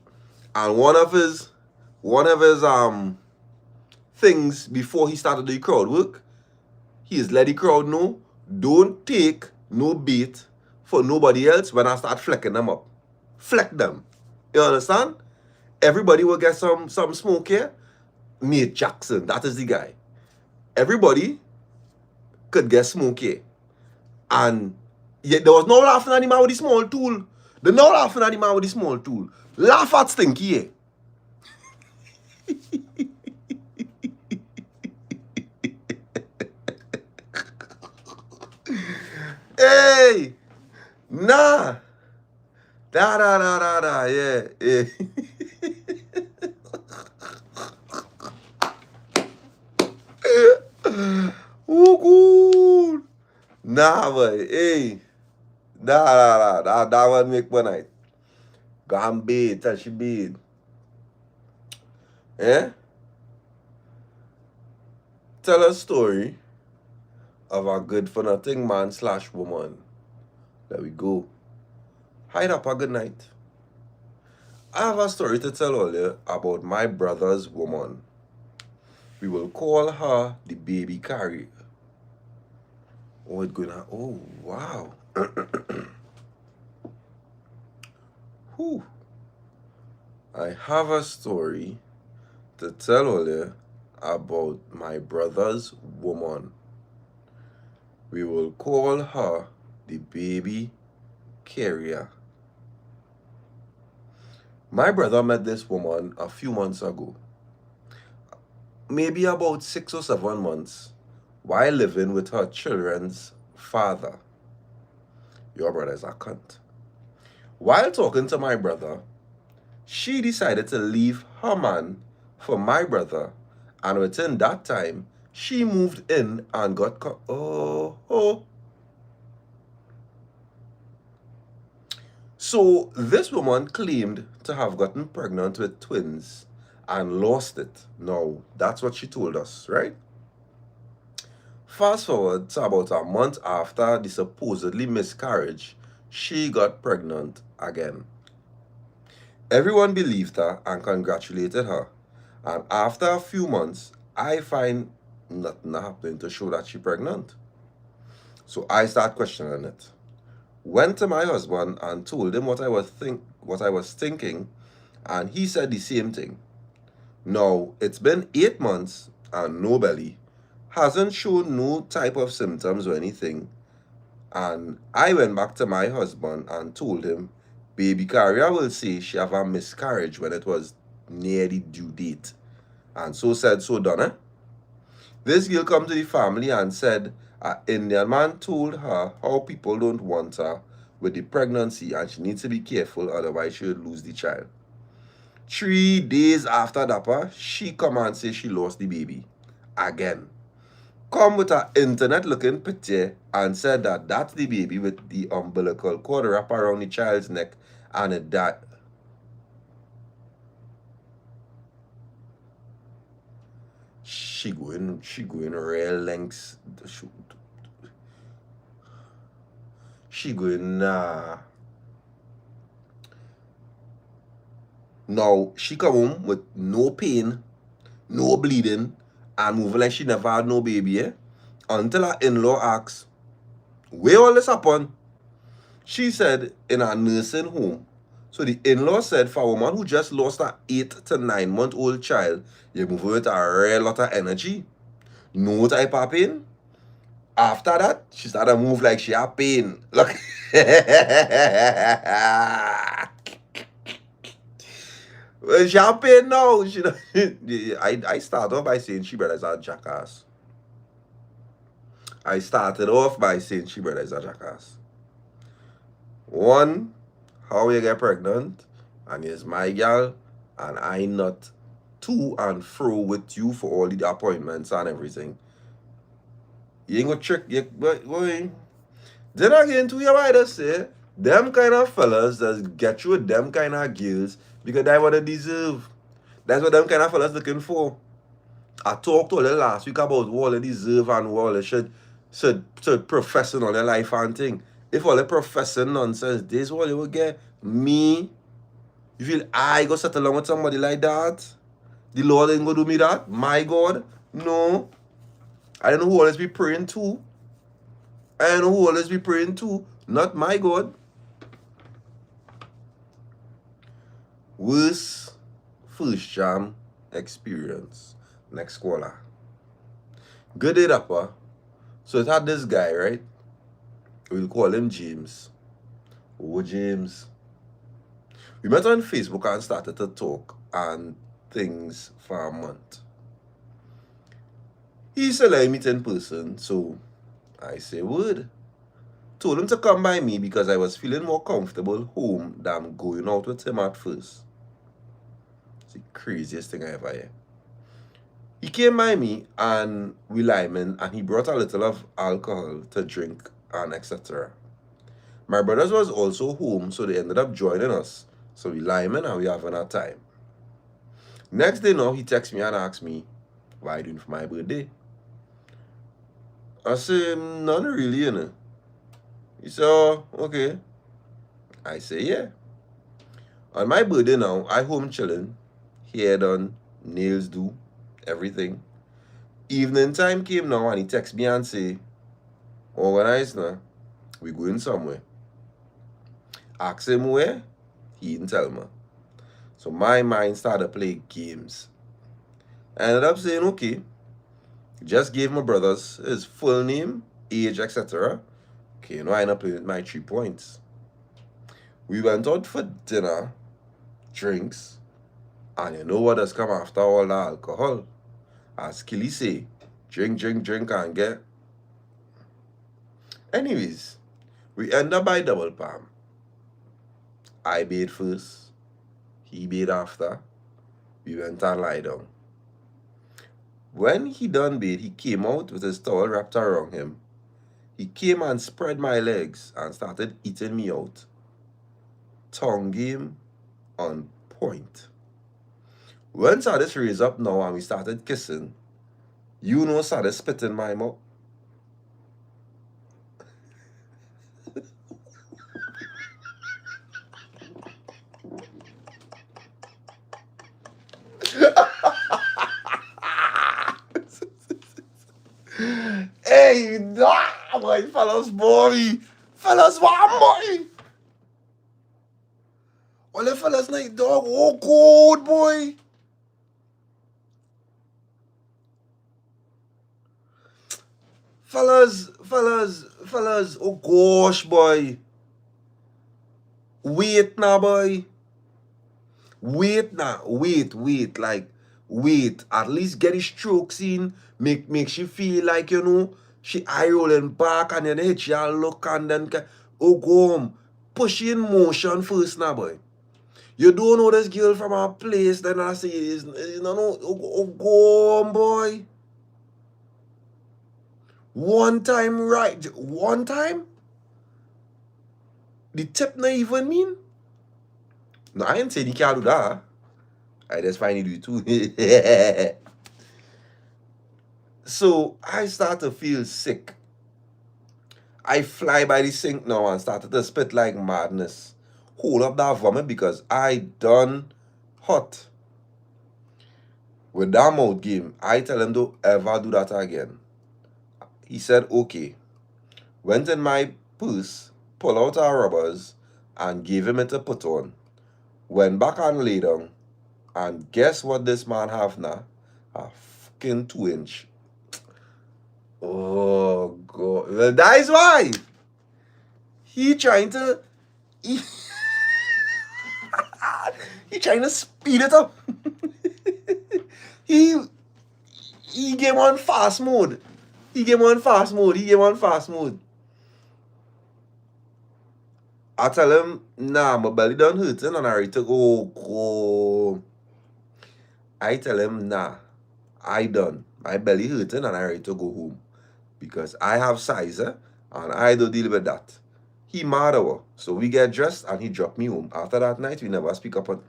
And one of his things before he started the crowd work, he is let the crowd know, don't take no bait for nobody else when I start flecking them up. Fleck them. You understand? Everybody will get some smoke here. Nate Jackson, that is the guy. Everybody could get smoke here. And yet there was no laughing at the man with the small tool. They no laughing at the man with the small tool. Laugh at Stinky, eh? Hey! Nah! Yeah. Oh, good. Nah, boy. Hey. Nah. That one make one night. Go and bathe. Tell she bathe. Eh? Tell a story of a good for nothing man / woman. There we go. Hide up a good night. I have a story to tell all you about my brother's woman. We will call her the baby carrier. Oh, it's gonna. Oh, wow. Whew. I have a story to tell all you about my brother's woman. We will call her the baby carrier. My brother met this woman a few months ago. Maybe about 6 or 7 months, while living with her children's father. Your brother's a cunt. While talking to my brother, she decided to leave her man for my brother, and within that time, she moved in and got So this woman claimed to have gotten pregnant with twins and lost it. Now, that's what she told us, right? Fast forward to about a month after the supposedly miscarriage, she got pregnant again. Everyone believed her and congratulated her. And after a few months, I find nothing happening to show that she's pregnant. So I start questioning it. Went to my husband and told him what I was thinking, and he said the same thing. Now, it's been 8 months and no belly. Hasn't shown no type of symptoms or anything. And I went back to my husband and told him, baby carrier will say she have a miscarriage when it was near the due date. And so said, so done, eh? This girl come to the family and said an Indian man told her how people don't want her with the pregnancy and she needs to be careful, otherwise she would lose the child. 3 days after DAPPA, she come and say she lost the baby. Again. Come with her internet looking picture and said that that's the baby with the umbilical cord wrapped around the child's neck and it died. She going real lengths. She going nah. Now she come home with no pain, no bleeding, and moving like she never had no baby, eh? Until her in-law asks, where all this happen? She said in a nursing home. So the in-law said for a woman who just lost an 8 to 9 month old child, you move with a real lot of energy. No type of pain. After that, she started to move like she had pain. Look. Well, she had pain now. I started off by saying she brother is a jackass. One, how you get pregnant, and it's my girl, and I not to and fro with you for all the appointments and everything. You ain't gonna trick you, boy. Then again, to your wider say, them kind of fellas that get you with them kind of girls because that's what they deserve. That's what them kind of fellas looking for. I talked to them last week about what they deserve and what they should profess in all their life and thing. If all they professing nonsense, this is what they will get. Me, you feel I go settle along with somebody like that? The Lord ain't gonna do me that? My God? No. I don't know who always be praying to. Not my God. Worst first jam experience. Next caller. Good day, Dapper. So it had this guy, right? We'll call him James. Oh, James. We met on Facebook and started to talk and things for a month. He said, let me meet in person, so I say word. Told him to come by me because I was feeling more comfortable home than going out with him at first. It's the craziest thing I ever heard. He came by me and we limed and he brought a little of alcohol to drink and etc. My brothers was also home, so they ended up joining us. So we limed and we having a time. Next day now, he texts me and asks me, why are you doing for my birthday? I say, none really, you know. He said, oh, okay. I say, yeah. On my birthday now, I home chilling, hair done, nails do, everything. Evening time came now and he text me and say, organize now, we going somewhere. Ask him where, he didn't tell me. So my mind started playing games. I ended up saying, okay. Just gave my brothers his full name, age, etc. Okay, I end up playing with my 3 points. We went out for dinner, drinks, and you know what has come after all the alcohol? As Killy say, drink, and get. Anyways, we end up by double palm. I bathed first, he bathed after. We went and lie down. When he done bathe, he came out with his towel wrapped around him. He came and spread my legs and started eating me out. Tongue game on point. When Sadis raised up now and we started kissing, you know Sadis spit in my mouth. Hey, nah, boy, fellas, boy. Fellas, one boy. All the fellas night dog, oh cold, boy. Fellas, oh gosh, boy. Wait now, boy. Wait now, wait, like, wait. At least get his strokes in. Make she feel like, you know, she eye rolling back and then hit you look and then, oh, go home. Push in motion first now, boy. You don't know this girl from our place, then I say, you know, oh, go home, boy. One time, right? One time? The tip not even mean? No, I ain't saying you can't do that. I just find you do too. So I start to feel sick. I fly by the sink now and started to spit like madness. Hold up that vomit because I done hot. With that mouth game, I tell him don't ever do that again. He said okay. Went in my purse, pull out our rubbers, and gave him it to put on. Went back and lay down. And guess what this man have now? A fucking 2-inch. Oh God. Well, that is why. He trying to he trying to speed it up. he came on fast mode. He came on fast mode. I tell him, nah, my belly done hurting and I ready to go. I tell him, nah, I done. My belly hurting and I ready to go home. Because I have sizer and I don't deal with that. He mad over. So we get dressed and he dropped me home. After that night, we never speak up on.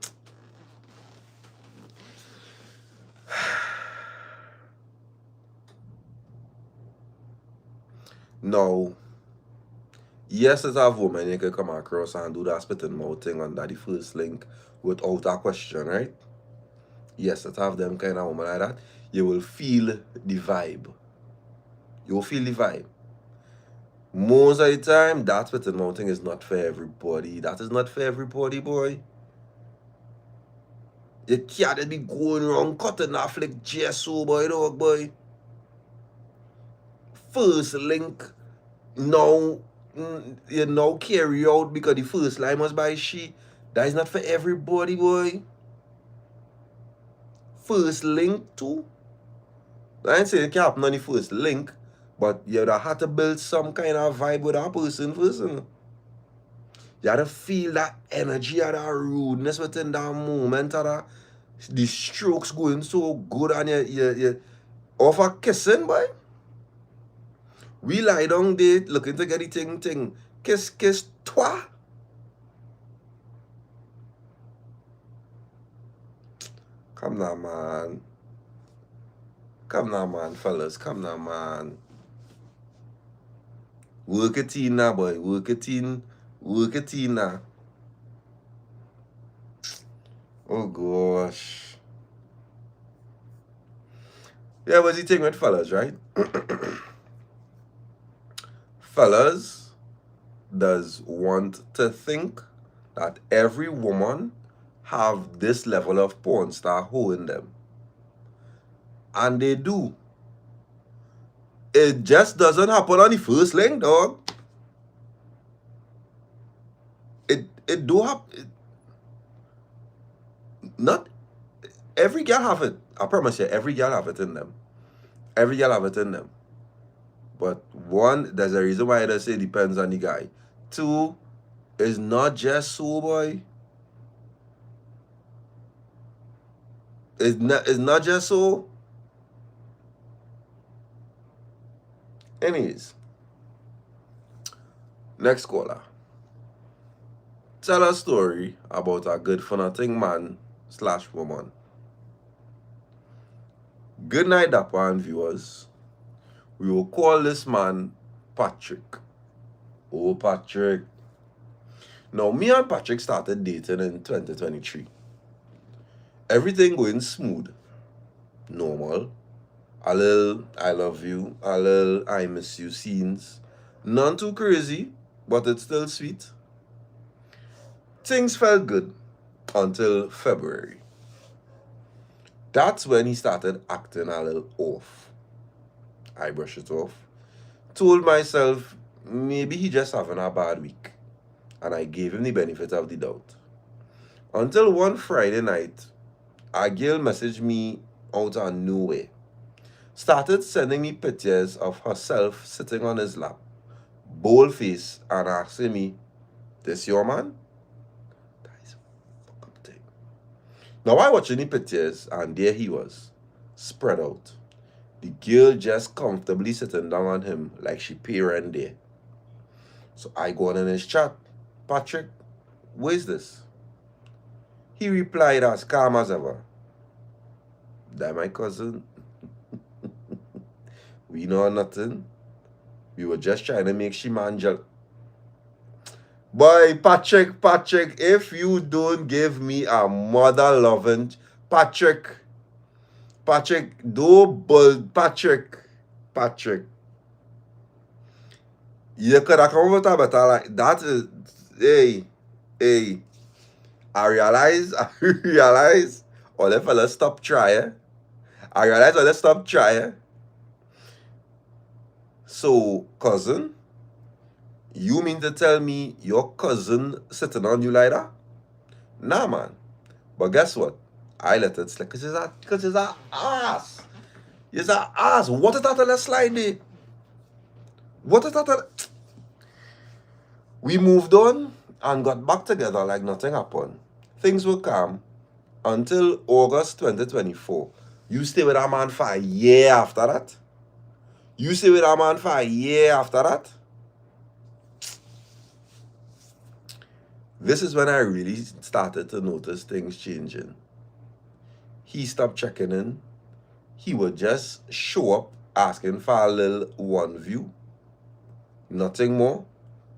No. Yes, as a woman, you can come across and do that spitting mouth thing under the first link without a question, right? Yes, let's have them kind of woman like that. You will feel the vibe. You will feel the vibe. Most of the time, that spitting mouth thing is not for everybody. That is not for everybody, boy. You can't be going around cutting off like GSO, boy, dog, boy. First link, now, you know, carry out because the first line was by she. That is not for everybody, boy. First link too. I ain't saying it can't happen on the first link, but you would have to build some kind of vibe with that person first. You had to feel that energy or that rudeness within that moment or that the strokes going so good and you offer kissing, boy. We lie down there looking to get the thing. Kiss, toi. Come now, man. Come now, man, fellas. Come now, man. Work it in now, boy. Work it in now. Oh, gosh. Yeah, what's the thing with fellas, right? Fellas does want to think that every woman have this level of porn star hoe in them. And they do. It just doesn't happen on the first link, dog. It do happen. Not every girl have it. I promise you, every girl have it in them. Every girl have it in them. But one, there's a reason why I say it depends on the guy. Two, it's not just so, boy. It's not just so. Anyways, next caller. Tell a story about a good for nothing man / woman. Good night, Dappa and viewers. We will call this man Patrick. Oh, Patrick. Now, me and Patrick started dating in 2023. Everything going smooth. Normal. A little I love you, a little I miss you scenes. None too crazy, but it's still sweet. Things felt good until February. That's when he started acting a little off. I brushed it off. Told myself maybe he just having a bad week. And I gave him the benefit of the doubt. Until one Friday night, a girl messaged me out of nowhere. Started sending me pictures of herself sitting on his lap, bold face, and asking me, "This your man?" That is a fuck up thing. Now I watching the pictures, and there he was, spread out. The girl just comfortably sitting down on him like she parent there. So I go on in his chat, "Patrick, where's this?" He replied as calm as ever, "That my cousin. We know nothing. We were just trying to make she man Boy, Patrick, if you don't give me a mother loving Patrick, do bull Patrick. You could have come with a better like that is hey. I realize all the fellas stop trying. I realize all they stop trying. So, cousin, you mean to tell me your cousin sitting on you like that? Nah, man. But guess what? I let it slip because it's a ass. It's a ass. What is that on the slide there? What is that? We moved on and got back together like nothing happened. Things were calm until August 2024. You stay with a man for a year after that? You stay with a man for a year after that? This is when I really started to notice things changing. He stopped checking in. He would just show up asking for a little one view. Nothing more.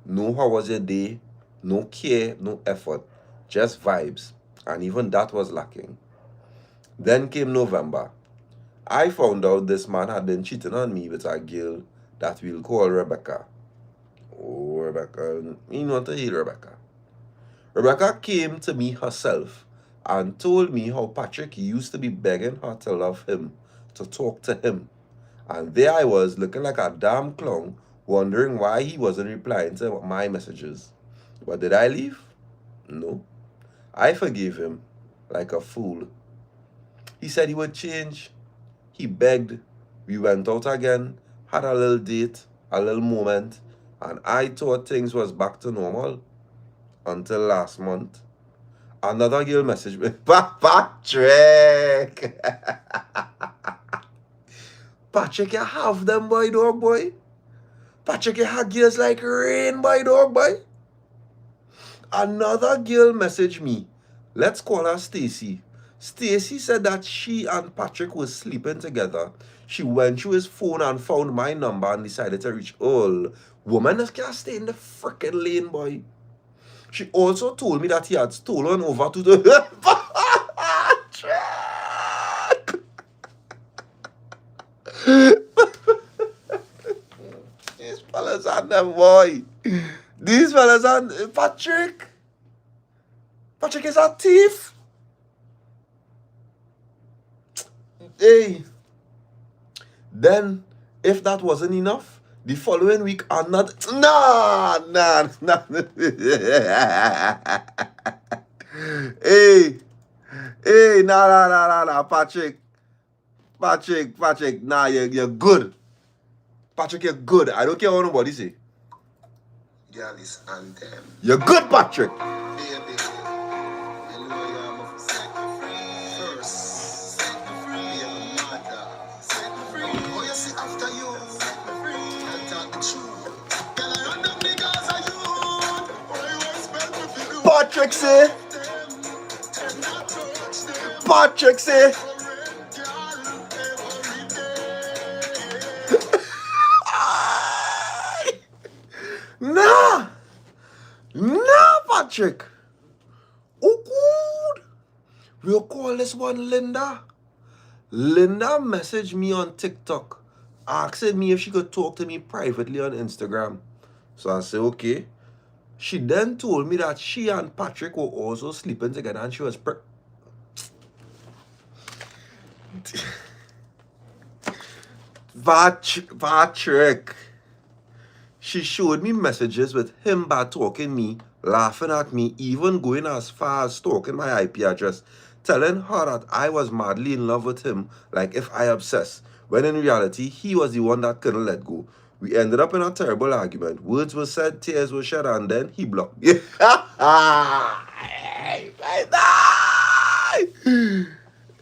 No how was your day. No care, no effort. Just vibes. And even that was lacking. Then came November. I found out this man had been cheating on me with a girl that we'll call Rebecca. Oh, Rebecca. Me want to hear Rebecca. Rebecca came to me herself and told me how Patrick used to be begging her to love him, to talk to him. And there I was looking like a damn clown, wondering why he wasn't replying to my messages. But did I leave? No. I forgave him like a fool. He said he would change. He begged. We went out again, had a little date, a little moment, and I thought things was back to normal until last month. Another girl messaged me, Patrick. Patrick, you have them, boy, dog, boy. Patrick, you have girls like rain, boy, dog, boy. Another girl messaged me. Let's call her Stacy. Stacy said that she and Patrick was sleeping together. She went through his phone and found my number and decided to reach all. Woman just can't stay in the freaking lane, boy. She also told me that he had stolen over to the Patrick. These fellas are them, boy. These fellas are Patrick. Patrick is a thief. Hey. Then, if that wasn't enough, the following week another nah. Hey, nah, Patrick, nah, you're good. Patrick, you're good. I don't care what nobody say. You're good, Patrick. Patrick say. Nah, Patrick. Oh, good. We'll call this one Linda. Linda messaged me on TikTok, asking me if she could talk to me privately on Instagram. So I said, okay. She then told me that she and Patrick were also sleeping together and she was Patrick. She showed me messages with him bad talking me, laughing at me, even going as far as stalking my IP address, telling her that I was madly in love with him, like if I obsessed, when in reality, he was the one that couldn't let go. We ended up in a terrible argument. Words were said, tears were shed, and then he blocked me.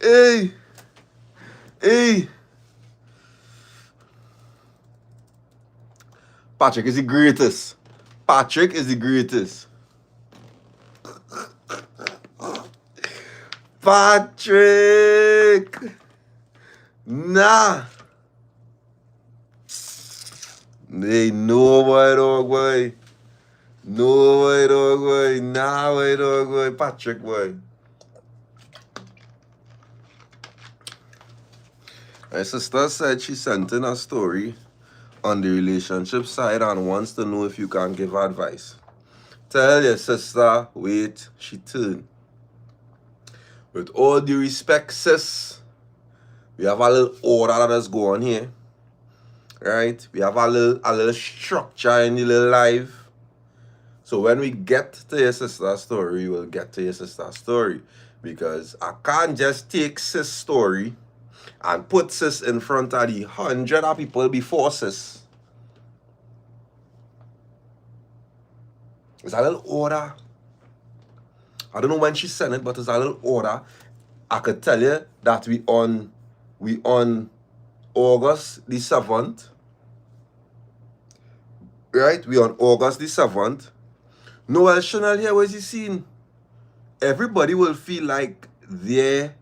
Hey. Patrick is the greatest. Patrick. Nah. Hey, no way, dog, boy. Nah, way, dog, boy. Patrick, boy. My sister said she sent in a story on the relationship side and wants to know if you can give advice. Tell your sister, wait, she turned. With all due respect, sis, we have a little order that is going here. Right? We have a little structure in the little life. So when we get to your sister's story, we'll get to your sister's story. Because I can't just take sis' story and put sis in front of the 100 of people before sis. It's a little order. I don't know when she sent it, but it's a little order. I could tell you that we on August the 7th. Right? We on August the 7th. Noel Chanel here, where's he seen? Everybody will feel like their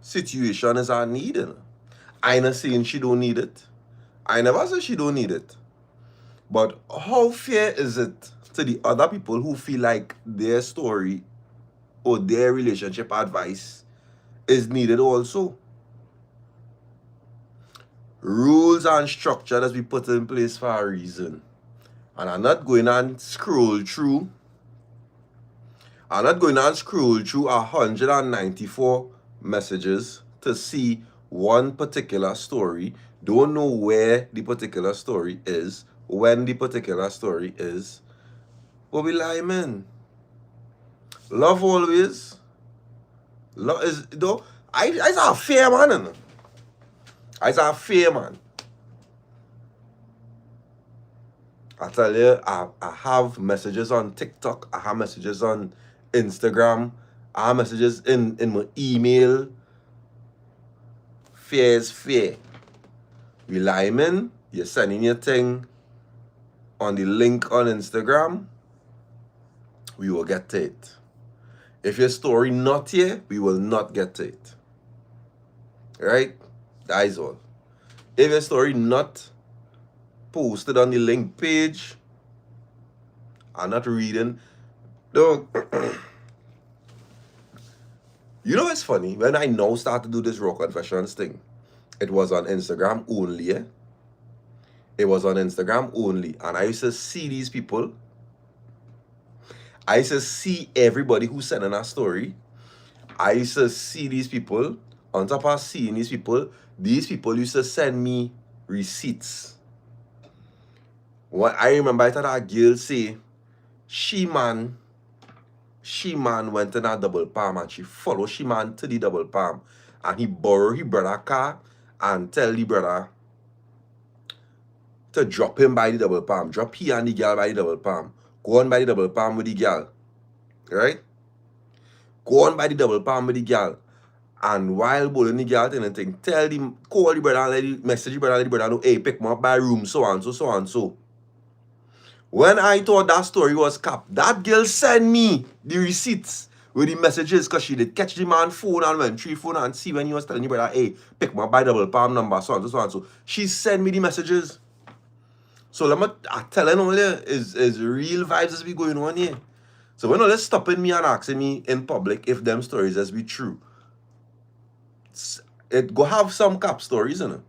situation is a need. I not saying she don't need it. I never say she don't need it. But how fair is it to the other people who feel like their story or their relationship advice is needed also? Rules and structure that we put in place for a reason. And I'm not going and scroll through 194 messages to see one particular story. Don't know where the particular story is. when the particular story is, what we lie, man. Love always. Love is, though, I a fair man, you know. I a fair man. I tell you, I have messages on TikTok, I have messages on Instagram, I have messages in my email. Fear is fair. We lie, man. You're sending your thing on the link on Instagram, we will get to it. If your story not here, we will not get to it. Right? That is all. If your story not posted on the link page, I'm not reading. No. You know what's funny? When I now start to do this raw confessions thing, it was on Instagram only, eh? It was on Instagram only. And I used to see these people. I used to see everybody who sent in a story. I used to see these people. On top of seeing these people used to send me receipts. What I remember, I thought a girl say, she man went in a double palm and she followed she man to the double palm. And he borrowed his brother car and tell the brother to drop him by the double palm. Drop he and the girl by the double palm. Go on by the double palm with the girl. Right? Go on by the double palm with the girl. And while bullying the girl and thing, call the brother and message the brother, let the brother know, hey, pick me up by room, so and so, so and so. When I thought that story was cap, that girl sent me the receipts with the messages because she did catch the man phone and went through phone and see when he was telling the brother, hey, pick me up by double palm number, so and so, so and so. She sent me the messages. So I'm telling all you is real vibes as be going on here. So when all they stopping me and asking me in public if them stories as be true, it go have some cap stories, you know.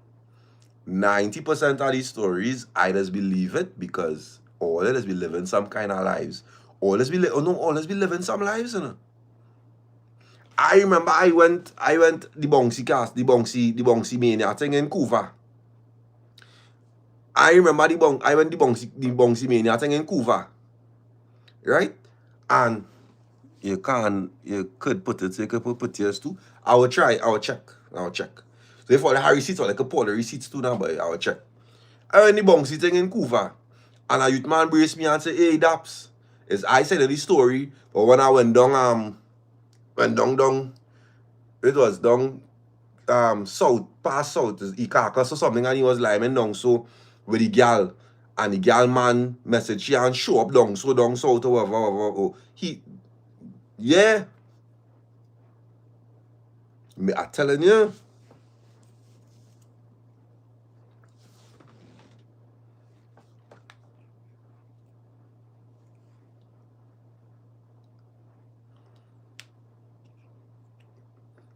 90% of these stories, I just believe it because all of us be living some kind of lives. All of us be living some lives, you know. I remember I went the bouncy cast, the bouncy mania thing in Cuba. I remember I went the bouncy mania thing in Cuba. Right? And you could put yours too. I will check. So if all the receipts or like a pull the receipts too now, but I will check. I went the bouncy thing in Cuba. And a youth man brace me and say, hey, Daps, I said the story, but when I went down, it was down south, past south, Ikakas or something, and he was lying down so with the girl, and the girl man message she and show up down south or whatever. Yeah. I'm telling you.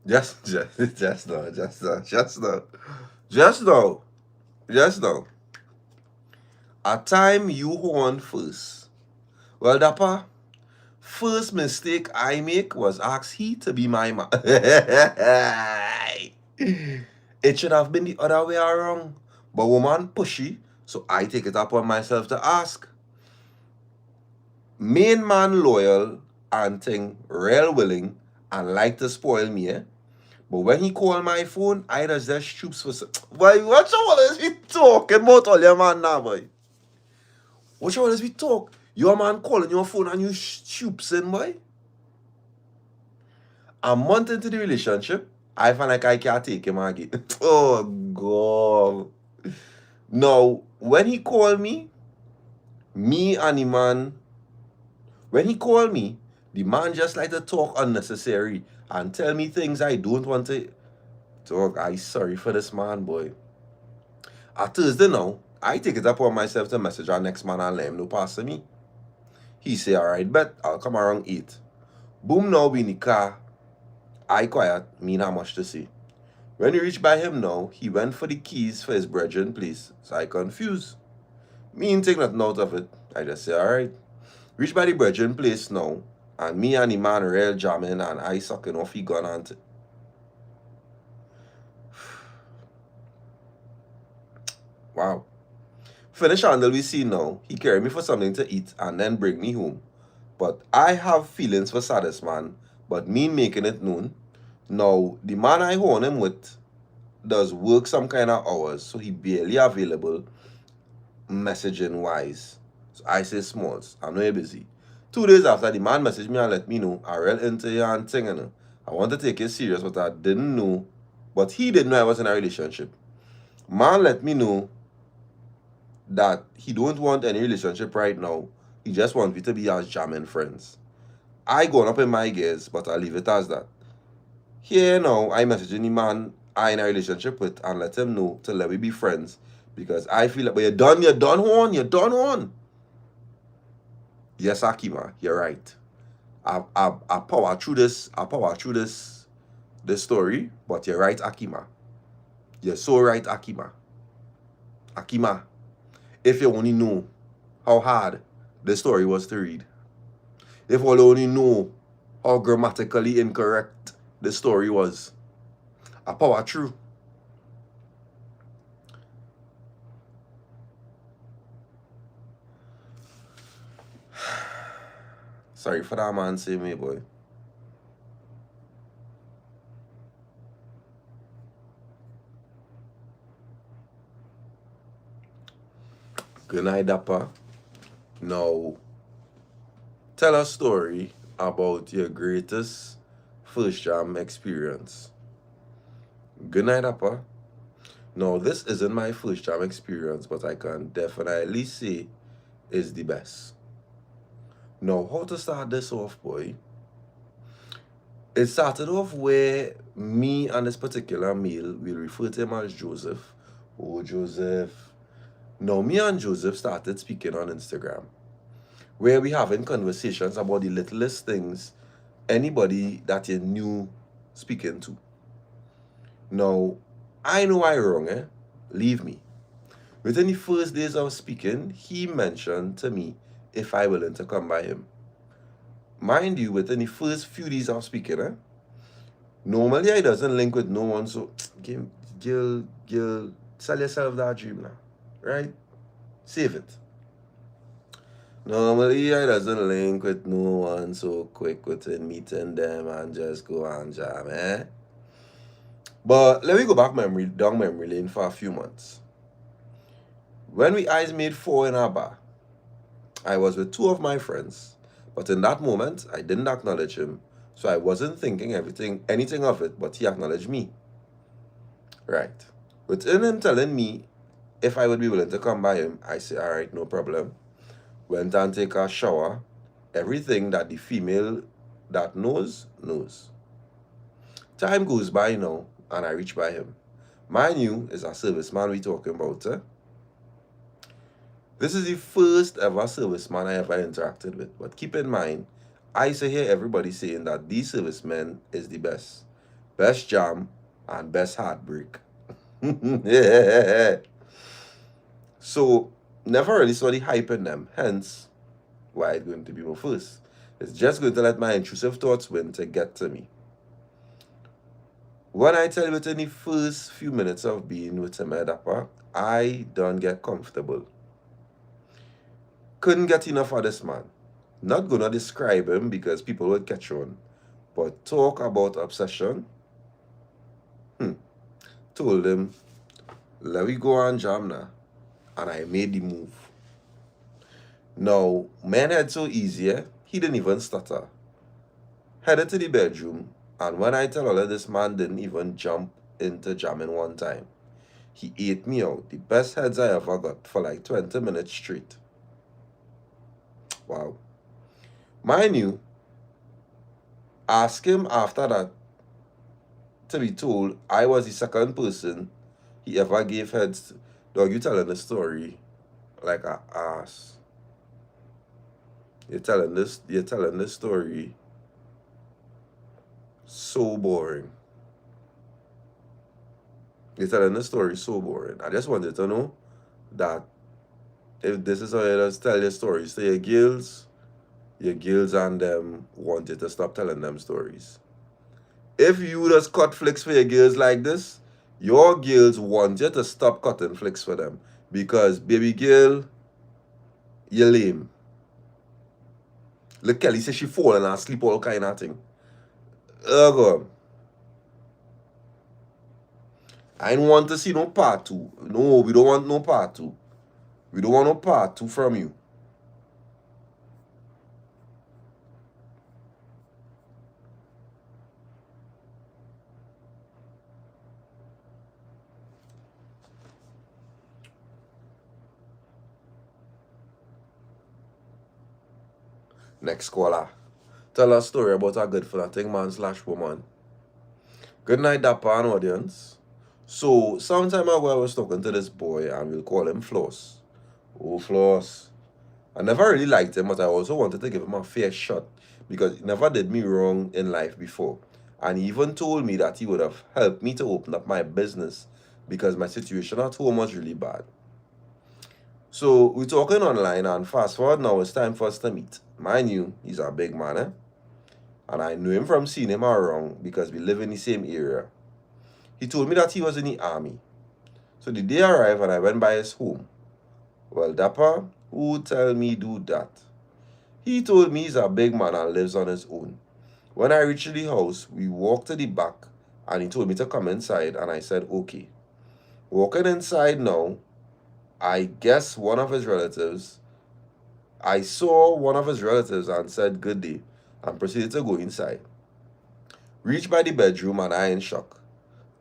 Just know. A time you won first. Well, Dappa, first mistake I make was ask he to be my man. It should have been the other way around. But woman pushy, so I take it upon myself to ask. Main man loyal and thing real willing and like to spoil me, eh? But when he call my phone, I just shoops for some. Boy, what you always be talking about all your man now, boy? What you always be talk? Your man calling your phone and you shoops in, boy? A month into the relationship, I find like I can't take him again. Oh, God. Now, when he called me and the man, when he called me, the man just like to talk unnecessary and tell me things I don't want to talk. I sorry for this man, boy. At Thursday now, I take it upon myself to message our next man and let him know pass me. He say, alright, bet I'll come around 8. Boom, now we in the car. I quiet, me not much to say. When he reached by him now, he went for the keys for his brethren place. So I confused. Me ain't take nothing out of it. I just say, alright. Reach by the brethren place now, and me and the man real jamming and I sucking off he gun and wow. Finish handle we see now. He carry me for something to eat and then bring me home. But I have feelings for Saddest Man, but me making it known. Now, the man I own him with does work some kind of hours, so he barely available messaging wise. So I say Smalls, I know you're busy. 2 days after, the man messaged me and let me know I real into you and thing, you know. I want to take it serious, but I didn't know. But he didn't know I was in a relationship. Man let me know that he don't want any relationship right now. He just wants me to be as jamming friends. I gone up in my gears, but I leave it as that. Here now, I messaging the man I in a relationship with and let him know to let me be friends because I feel like, but you're done one. Yes, Akima, you're right. I power through this story, but you're right, Akima. You're so right, Akima. Akima, if you only know how hard the story was to read, if you only know how grammatically incorrect the story was, I power through. Sorry for that man, say me, boy. Good night, Dappa. Now, tell a story about your greatest first jam experience. Good night, Dappa. Now, this isn't my first jam experience, but I can definitely say it's the best. Now, how to start this off, boy? It started off where me and this particular male, we'll refer to him as Joseph. Oh, Joseph. Now, me and Joseph started speaking on Instagram, where we having conversations about the littlest things anybody that you knew speaking to. Now, I know I wrong, eh? Leave me. Within the first days of speaking, he mentioned to me if I willing to come by him. Mind you, within the first few days of speaking, eh? Normally I doesn't link with no one, so girl, sell yourself that dream now. Right? Save it. Normally I doesn't link with no one so quick within meeting them and just go and jam, eh? But let me go back down memory lane for a few months. When we eyes made four in our bar, I was with two of my friends, but in that moment I didn't acknowledge him, so I wasn't thinking anything of it, but he acknowledged me. Right. Within him telling me if I would be willing to come by him, I say, all right, no problem. Went and take a shower. Everything that the female that knows. Time goes by now, and I reach by him. Mind you, is a serviceman we talking about, eh? This is the first ever serviceman I ever interacted with. But keep in mind, I say hear everybody saying that these servicemen is the best. Best jam and best heartbreak. Yeah. So, never really saw the hype in them. Hence, why it's going to be my first. It's just going to let my intrusive thoughts win to get to me. When I tell you within the first few minutes of being with him at Dappa, I don't get comfortable. Couldn't get enough of this man. Not gonna describe him because people would catch on. But talk about obsession. Told him, let me go and jam now. And I made the move. Now, man had so easy, he didn't even stutter. Headed to the bedroom, and when I tell her this man didn't even jump into jamming one time, he ate me out. The best heads I ever got for like 20 minutes straight. Wow. Mind you, ask him after that to be told I was the second person he ever gave heads to. Dog, you telling the story like a ass. You're telling this story so boring. You're telling the story so boring. I just wanted to know that if this is how you just tell your stories to your girls and them want you to stop telling them stories. If you just cut flicks for your girls like this, your girls want you to stop cutting flicks for them. Because baby girl, you lame. Look, Kelly says she falling and sleep all kind of thing. Oh God. I don't want to see no part two. No, we don't want no part two. We don't want no part two from you. Next caller. Tell a story about a good for nothing man / woman. Good night, Dappa and audience. So, some time ago, I was talking to this boy, and we'll call him Floss. Oh, Floss. I never really liked him, but I also wanted to give him a fair shot because he never did me wrong in life before. And he even told me that he would have helped me to open up my business because my situation at home was really bad. So, we're talking online, and fast forward now, it's time for us to meet. Mind you, he's a big man, eh? And I knew him from seeing him around because we live in the same area. He told me that he was in the army. So the day arrived and I went by his home. Well, Dappa, who tell me do that? He told me he's a big man and lives on his own. When I reached the house, we walked to the back and he told me to come inside and I said, okay. Walking inside now, I guess I saw one of his relatives and said good day and proceeded to go inside. Reached by the bedroom and I in shock.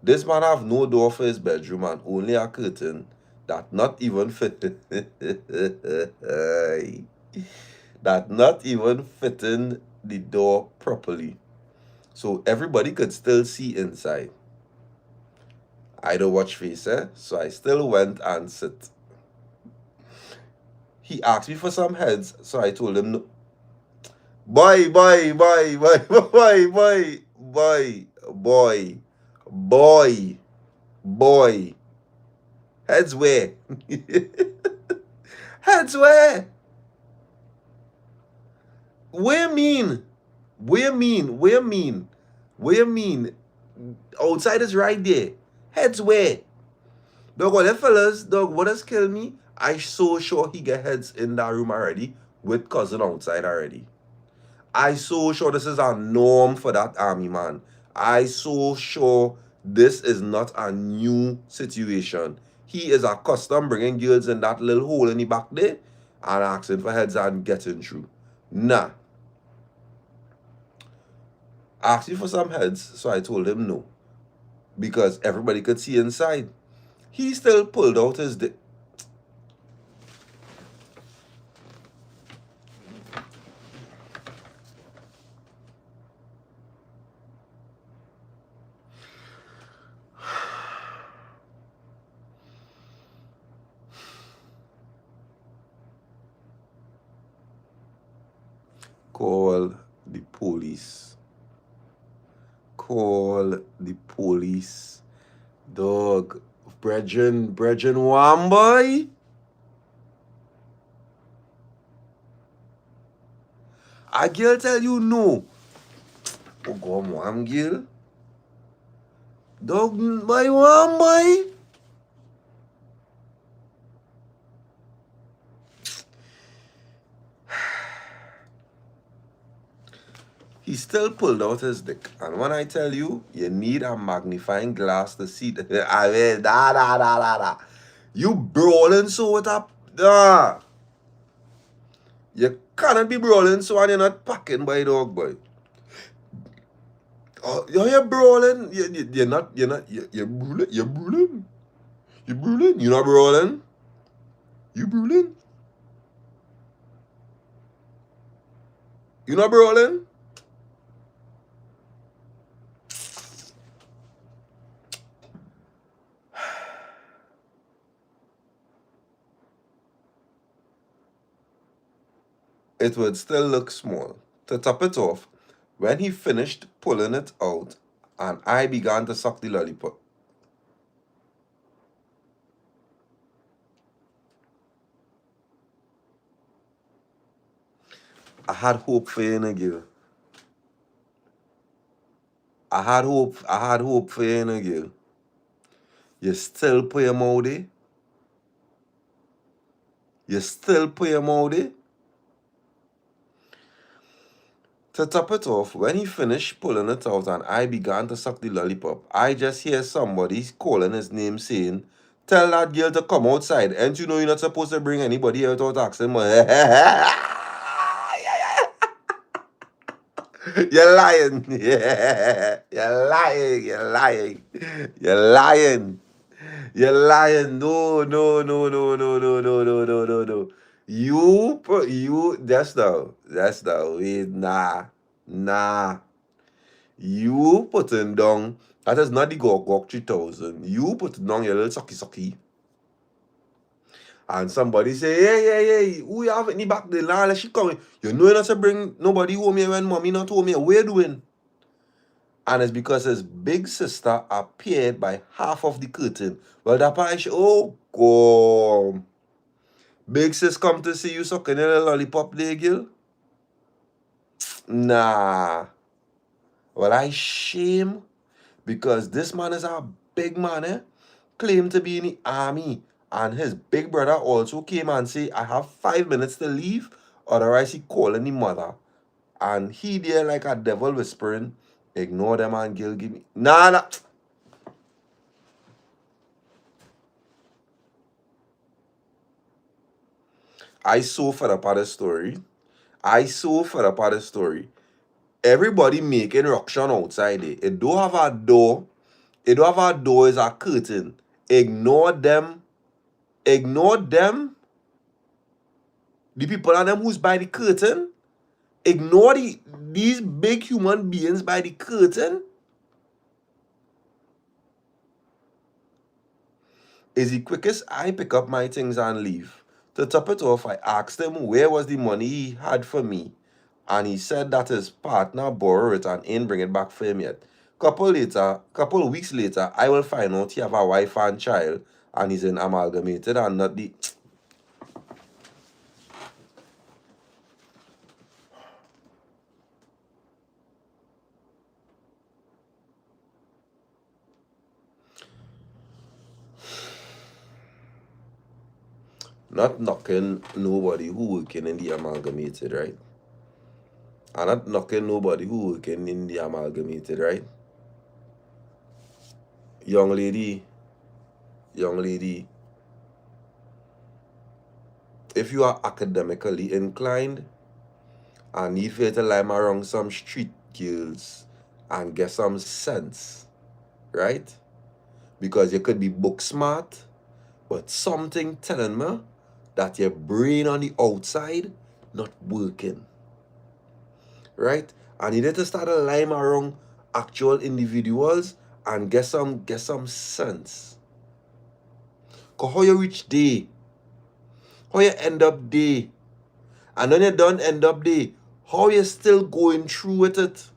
This man have no door for his bedroom and only a curtain that not even fitting that not even fitting the door properly. So everybody could still see inside. I don't watch face, so I still went and sit. He asked me for some heads, so I told him no. Boy, boy, boy, boy, boy, boy, boy, boy, boy, boy. Heads where? Heads where? Where mean? Where mean? Where mean? Where mean? Outside is right there. Heads where? Dog, what the fellas, dog, what has killed me? I so sure he get heads in that room already with cousin outside already. I so sure this is a norm for that army man. I so sure this is not a new situation. He is accustomed bringing girls in that little hole in the back there and asking for heads and getting through. Nah. Asked me for some heads, so I told him no. Because everybody could see inside. He still pulled out his dick. Call the police. Call the police. Dog. Brethren Wamboy. A girl tell you no. Oh, go on, girl. Dog, boy, Wamboy. He still pulled out his dick. And when I tell you, you need a magnifying glass to see the... I mean, da. You brawling so with a... You cannot be brawling so and you're not packing by dog, boy. Oh, you're brawling. You're brawling. You're brawling. You're brawling. You're not brawling. You brawling. You're not brawling. It would still look small. To top it off, when he finished pulling it out and I began to suck the lollipop, I had hope for you, girl. I had hope for you, girl. You still put your mouth there? You still put your mouth there? To top it off, when he finished pulling it out and I began to suck the lollipop, I just hear somebody calling his name saying, "Tell that girl to come outside. And you know you're not supposed to bring anybody out without asking money." You're lying. Yeah. You're lying. You're lying. You're lying. You're lying. No, no, no, no, no, no, no, no, no, no, no. That's the way. Nah. You putting down, that is not the Gok 3000. You putting down your little sucky. And somebody say, hey, who you have in the back there? Nah, let she come. You know you're not to bring nobody home here when mommy not home here. What you doing? And it's because his big sister appeared by half of the curtain. Well, that part, oh, God. Big sis come to see you sucking your little lollipop there, girl? Nah. Well, I shame because this man is a big man, claimed to be in the army. And his big brother also came and say, I have 5 minutes to leave, otherwise he calling the mother. And he there like a devil whispering, ignore them and girl give me. Nah. I so fed up at the story. Everybody making ruction outside there. It don't have a door. It don't have a door, it's a curtain. Ignore them. Ignore them. The people and them who's by the curtain. Ignore these big human beings by the curtain. Is the quickest I pick up my things and leave. To top it off, I asked him where was the money he had for me. And he said that his partner borrowed it and ain't bring it back for him yet. Couple weeks later, I will find out he have a wife and child and he's in amalgamated and not the not knocking nobody who working in the amalgamated, right? I'm not knocking nobody who working in the amalgamated, right? Young lady, if you are academically inclined and need for you to lime around some street girls and get some sense, right? Because you could be book smart, but something telling me that your brain on the outside not working, right? And you need to start a lime around actual individuals and get some sense. Cause how you reach day, how you end up day, and when you don't end up day, how you still going through with it.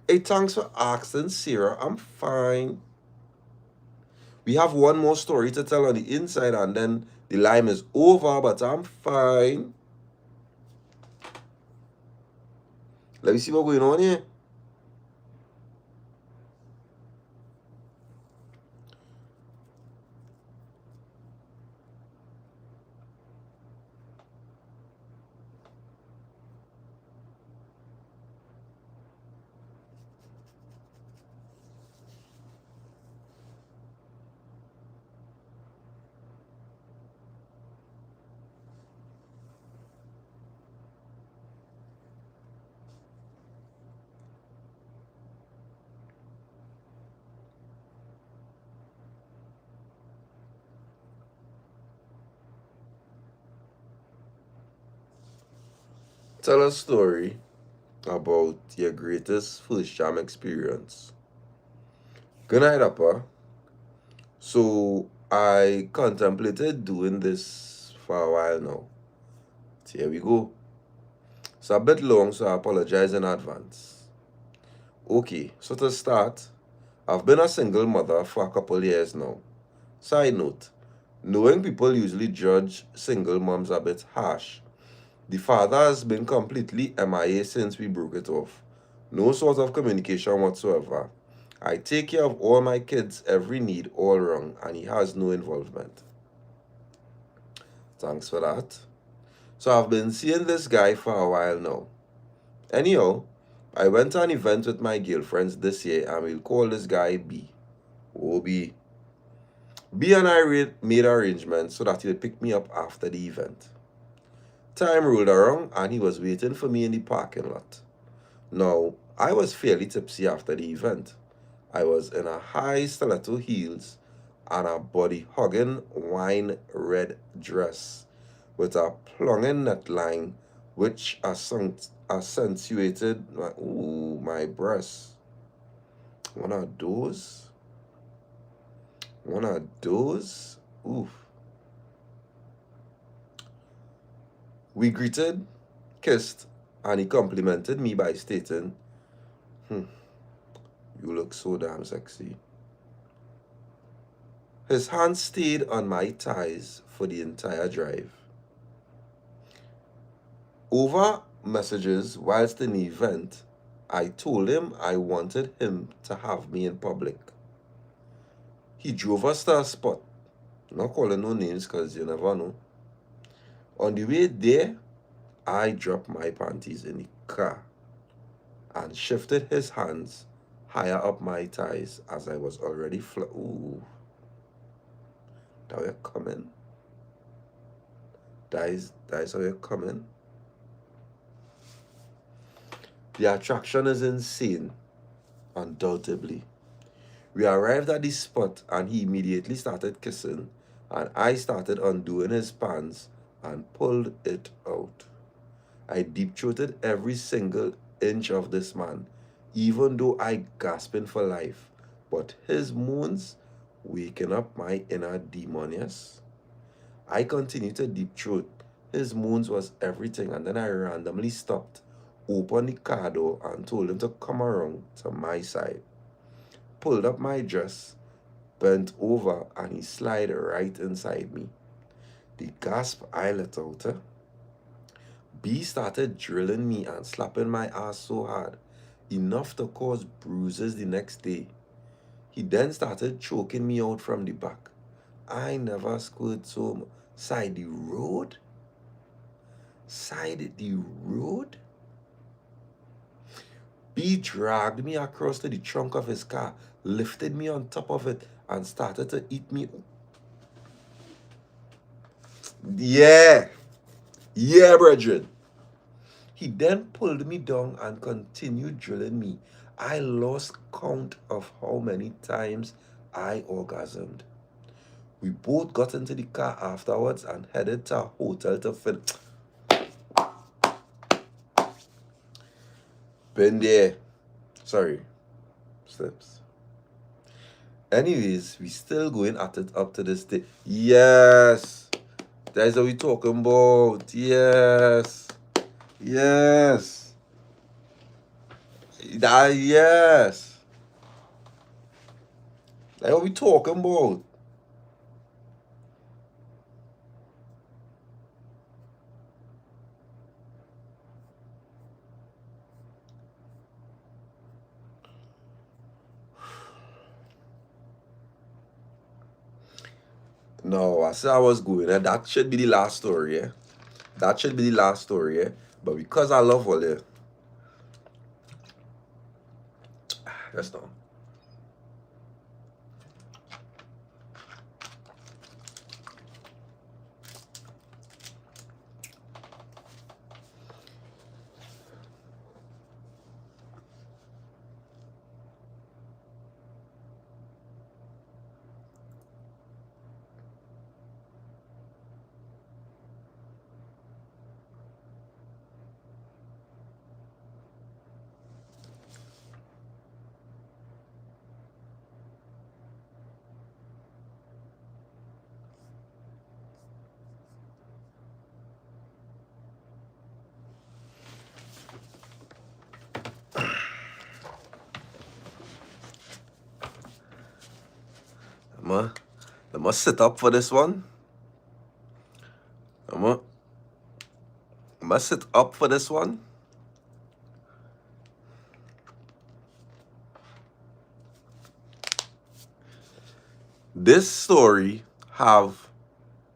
Hey, thanks for asking, Sarah. I'm fine. We have one more story to tell on the inside, and then the lime is over, but I'm fine. Let me see what's going on here. Tell a story about your greatest first jam experience. Good night, Appa. So I contemplated doing this for a while now. So here we go. It's a bit long, so I apologize in advance. Okay, so to start, I've been a single mother for a couple years now. Side note, knowing people usually judge single moms a bit harsh. The father has been completely MIA since we broke it off. No sort of communication whatsoever. I take care of all my kids' every need all wrong, and he has no involvement. Thanks for that. So I've been seeing this guy for a while now. Anyhow, I went to an event with my girlfriends this year and we'll call this guy B. Oh, B. B and I made arrangements so that he'll pick me up after the event. Time rolled around and he was waiting for me in the parking lot. Now, I was fairly tipsy after the event. I was in a high stiletto heels and a body-hugging wine red dress with a plunging neckline which accentuated my breasts. One of those? One of those? Oof. We greeted, kissed, and he complimented me by stating, "You look so damn sexy." His hand stayed on my thighs for the entire drive. Over messages whilst in the event, I told him I wanted him to have me in public. He drove us to a spot. Not calling no names because you never know. On the way there, I dropped my panties in the car and shifted his hands higher up my thighs as I was already ooh. That way coming. That is how you're coming. The attraction is insane, undoubtedly. We arrived at the spot and he immediately started kissing and I started undoing his pants and pulled it out. I deep-throated every single inch of this man, even though I gasping for life. But his moans waking up my inner demonius. I continued to deep-throat. His moans was everything, and then I randomly stopped, opened the car door, and told him to come around to my side. Pulled up my dress, bent over, and he slid right inside me. The gasp I let out. B started drilling me and slapping my ass so hard, enough to cause bruises the next day. He then started choking me out from the back. I never squirt so much. Side the road? Side the road? B dragged me across to the trunk of his car, lifted me on top of it, and started to eat me. Yeah, brethren. He then pulled me down and continued drilling me. I lost count of how many times I orgasmed. We both got into the car afterwards and headed to a hotel to finish. Been there. Sorry. Slips. Anyways, we still going at it up to this day. Yes. That's what we talking about. Yes. Yes. Yes. That's what we talking about. No, I said I was going. That should be the last story, yeah? That should be the last story, yeah? But because I love all that, that's not. I must sit up for this one. I must sit up for this one. This story have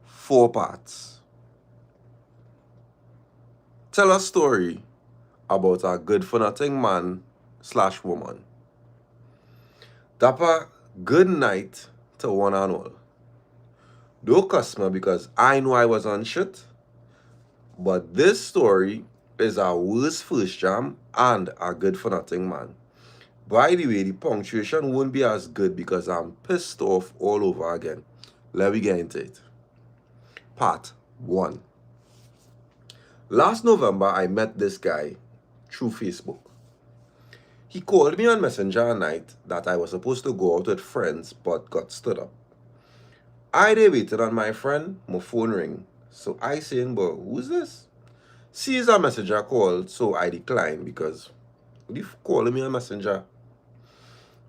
4 parts. tell a story about a good for nothing man slash woman. Dapper, good night to one and all. Don't cuss me because I know I was on shit, but this story is a worst first jam and a good for nothing man. By the way, the punctuation won't be as good because I'm pissed off all over again. Let me get into it. Part 1. Last November, I met this guy through Facebook. He called me on Messenger at night that I was supposed to go out with friends but got stood up. I dey waited on my friend, my phone ring. So I saying, but who's this? Sees a messenger call, so I declined because he calling me on Messenger.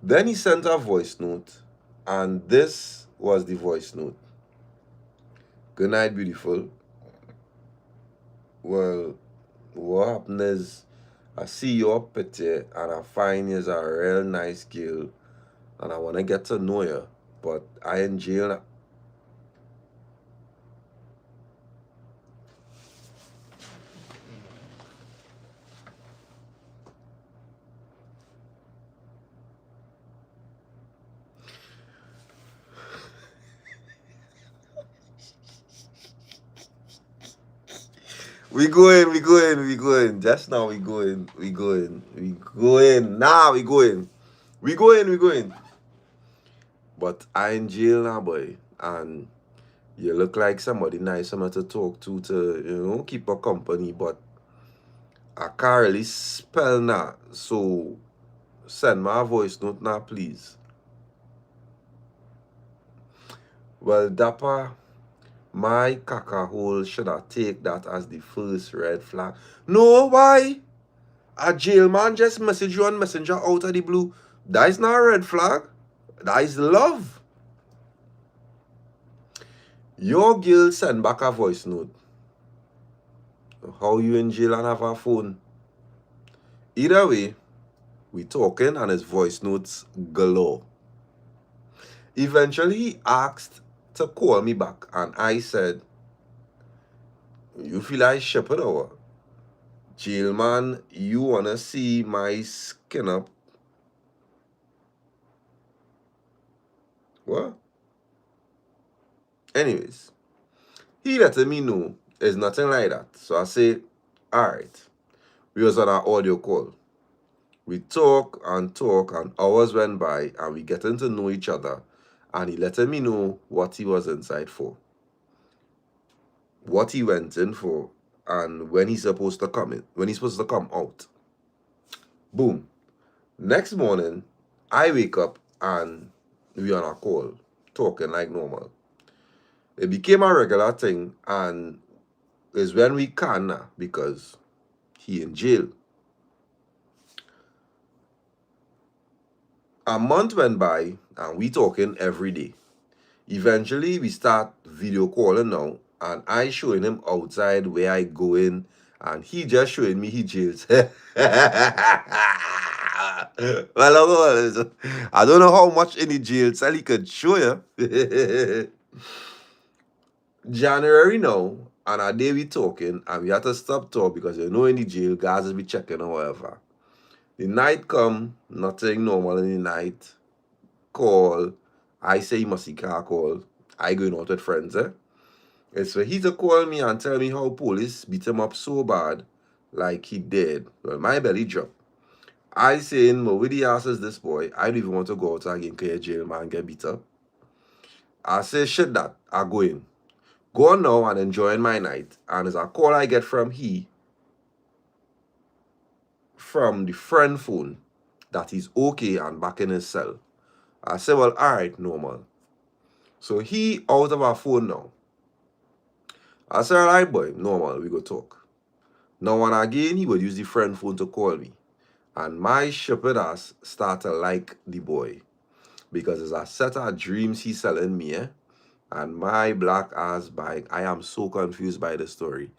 Then he sent a voice note, and this was the voice note. Good night, beautiful. Well, what happened is I see your picture and I find you're a real nice girl and I want to get to know you, but I in jail now. We going. Just now we going. Now we going. But I in jail now, boy. And you look like somebody nice, someone to talk to keep a company, but I can't really spell now. So send my voice note now, please. Well, Dapper, my caca hole should I take that as the first red flag? No, why? A jail man just message you on Messenger out of the blue. That is not a red flag. That is love. Your girl send back a voice note. How you in jail and have a phone? Either way, we talking and his voice notes galore. Eventually, he asked to call me back, and I said, you feel like shepherd or what? Jail man, you wanna see my skin up? What? Anyways, he letting me know it's nothing like that. So I say, alright. We was on our audio call. We talk, and hours went by, and we getting to know each other, and he letting me know what he was inside for, what he went in for, and when he's supposed to come out. Boom. Next morning, I wake up and we on a call, talking like normal. It became a regular thing, and is when we can now because he in jail. A month went by and we talking every day. Eventually, we start video calling now, and I showing him outside where I go in, and he just showing me he jails. Well, I don't know how much in the jail cell he could show you. January now, and a day we talking, and we had to stop talk because in the jail, guys will be checking or whatever. The night come, nothing normal in the night. Call. I say he must see car call. I going out with friends, It's for he to call me and tell me how police beat him up so bad, like he did. Well, my belly dropped. I saying, well, with the ass is this boy, I don't even want to go out again because jail man get beat up. I say, shit that, I go in. Go on now and enjoying my night. And as a call I get from the friend phone that he's okay and back in his cell. I say, well, alright, normal. So he out of our phone now. I said, alright, boy, normal, we go talk. Now and again, he would use the friend phone to call me. And my shepherd ass start to like the boy. Because there's a set of dreams he's selling me, And my black ass bike, I am so confused by this story.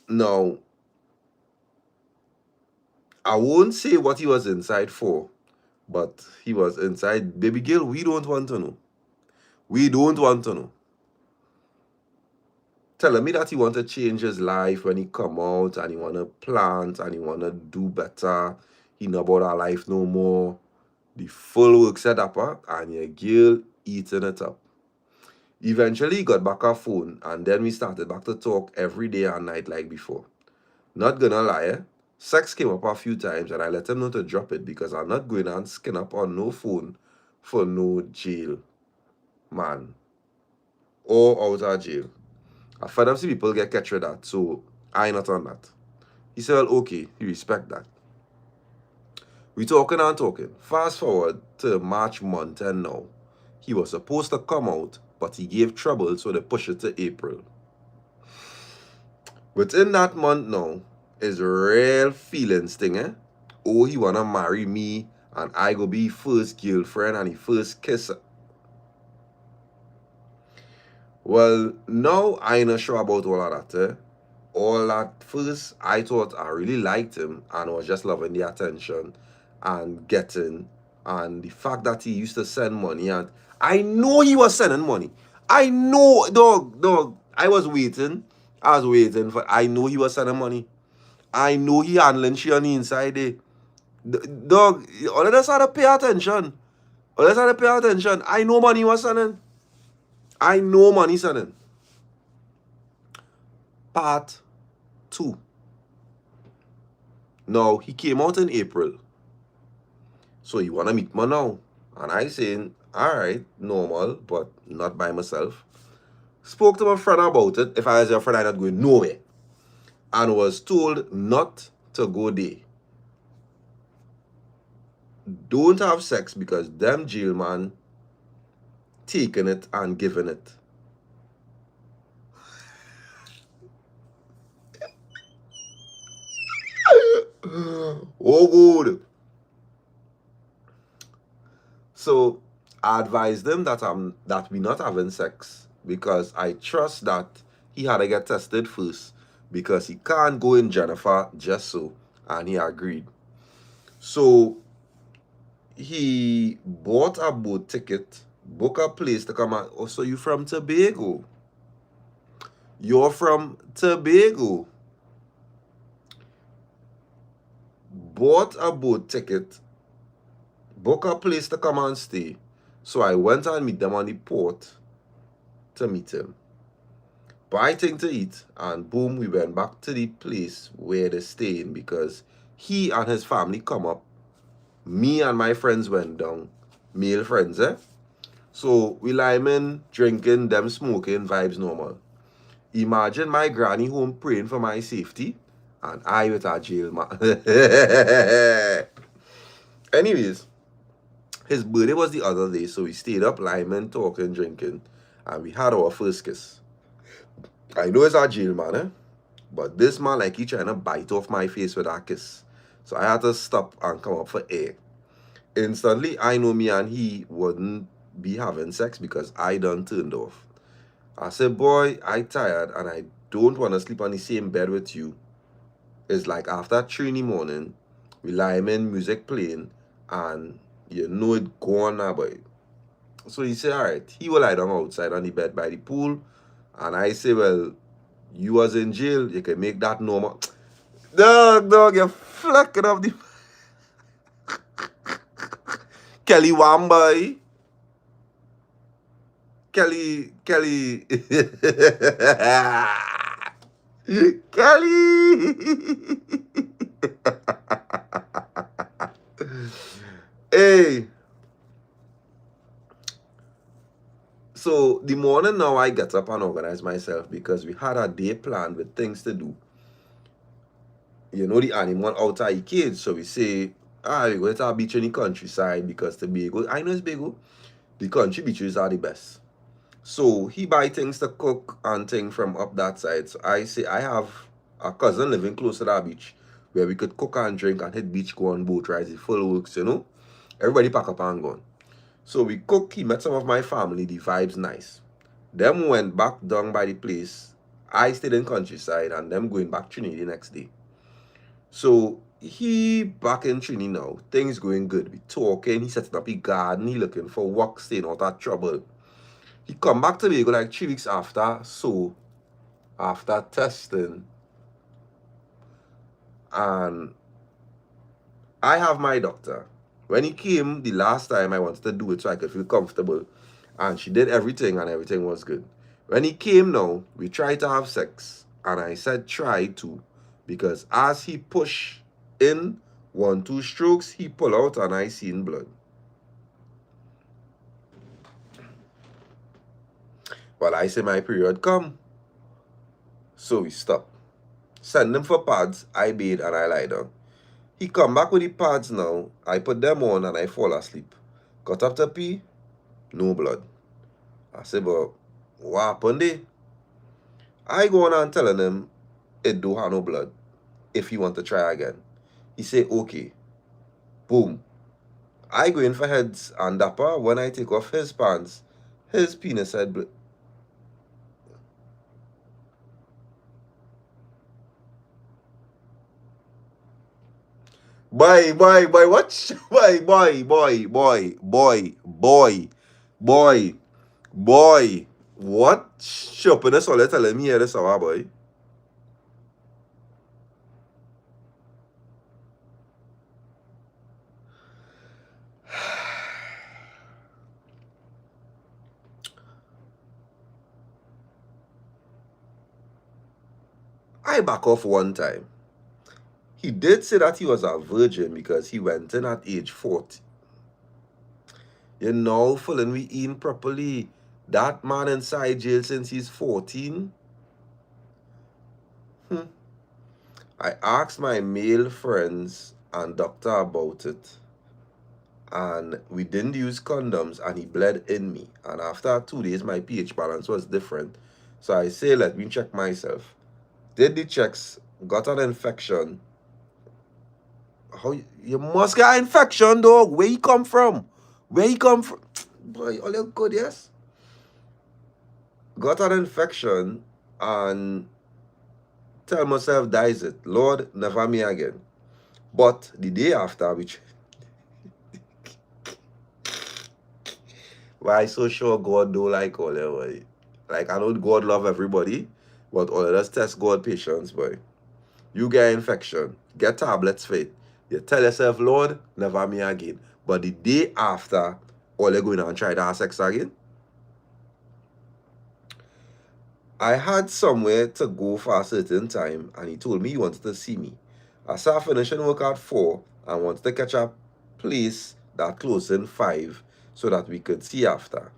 Now, I won't say what he was inside for, but he was inside. Baby girl, we don't want to know. telling me that he want to change his life when he come out and he want to plant and he want to do better. He know about our life no more. The full work set up and your girl eating it up. Eventually, he got back our phone and then we started back to talk every day and night like before. Not gonna lie, sex came up a few times and I let him know to drop it because I'm not going and skin up on no phone for no jail, man, or out of jail. I fed up see people get catch with that, so I not on that. He said, well, okay, he respect that. We talking and talking. Fast forward to March month and now. He was supposed to come out, but he gave trouble, so they pushed it to April. Within that month now, is real feelings thing, Oh, he wanna marry me, and I go be first girlfriend and he first kisser. Well, now I ain't not sure about all of that, All at first, I thought I really liked him and was just loving the attention and getting, and the fact that he used to send money, and I know he was sending money. I know, dog. I was waiting for. I know he was sending money. I know he handling shit on the inside there. Dog, all of us had to pay attention. All of us had to pay attention. I know money was sending. I know money sending. Part 2. Now, he came out in April. So you want to meet me now? And I saying, all right, normal, but not by myself. Spoke to my friend about it. If I was your friend, I'm not going nowhere. And was told not to go there. Don't have sex because them jail man taking it and giving it. Oh, good. So I advised them that we not having sex because I trust that he had to get tested first because he can't go in Jennifer just so, and he agreed. So he bought a boat ticket, book a place to come out. Oh, so you from Tobago? You're from Tobago. Bought a boat ticket, book a place to come and stay. So I went and meet them on the port to meet him. Buy thing to eat, and boom, we went back to the place where they're staying because he and his family come up. Me and my friends went down, male friends, So we liming, drinking, them smoking, vibes normal. Imagine my granny home praying for my safety, and I with a jail man. Anyways, his birthday was the other day, so we stayed up liming, talking, drinking, and we had our first kiss. I know it's a jail man, but this man like he trying to bite off my face with that kiss. So I had to stop and come up for air. Instantly, I know me and he wouldn't be having sex because I done turned off. I said, boy, I tired and I don't want to sleep on the same bed with you. It's like after 3 in the morning, we lie in music playing and you know it gone now, boy. So he said, all right, he will lie down outside on the bed by the pool. And I say, well, you was in jail, you can make that normal. Dog, you're flicking up the Kelly Wambai. Kelly. Kelly. Hey. So the morning now I get up and organize myself because we had a day planned with things to do. You know the animal outside the cage, so we say, we're going to a beach in the countryside because Tobago, I know it's big, the country beaches are the best. So he buy things to cook and things from up that side. So I say I have a cousin living close to that beach where we could cook and drink and hit beach, go on boat rides, the full works, Everybody pack up and gone. So we cook, he met some of my family, the vibes nice. Them went back down by the place. I stayed in countryside and them going back Trinity the next day. So he back in Trinity now. Things going good. We talking, he setting up his garden, he looking for work, staying out of trouble. He come back to me like 3 weeks after, so after testing, and I have my doctor. When he came the last time, I wanted to do it so I could feel comfortable. And she did everything, and everything was good. When he came now, we tried to have sex. And I said try to. Because as he pushed in 1, 2 strokes, he pull out and I seen blood. Well, I say my period come. So we stop. Send him for pads. I bathe and I lie down. He come back with the pads now. I put them on and I fall asleep. Got up to pee, no blood. I said, but what happened there? I go on and telling him it do have no blood if you want to try again. He say, okay. Boom. I go in for heads and DAPPA. When I take off his pants, his penis had blood. Boy, what? Boy. What? Shopping all telling me here this hour, boy. I back off one time. He did say that he was a virgin because he went in at age 40. You know, following we eating properly. That man inside jail since he's 14. I asked my male friends and doctor about it. And we didn't use condoms and he bled in me. And after 2 days, my pH balance was different. So I say, let me check myself. Did the checks, got an infection. How you must get an infection, dog. Where you come from? Where you come from? Boy, all you good, yes? Got an infection and tell myself, dies it. Lord, never me again. But the day after, which why so sure God do like all that, boy. Like I know God love everybody, but all of us test God patience, boy. You get infection, get tablets for it. You tell yourself, Lord, never me again. But the day after, all you going and try to have sex again. I had somewhere to go for a certain time, and he told me he wanted to see me. I started finishing work at 4 and wanted to catch a place that closed in 5 so that we could see after.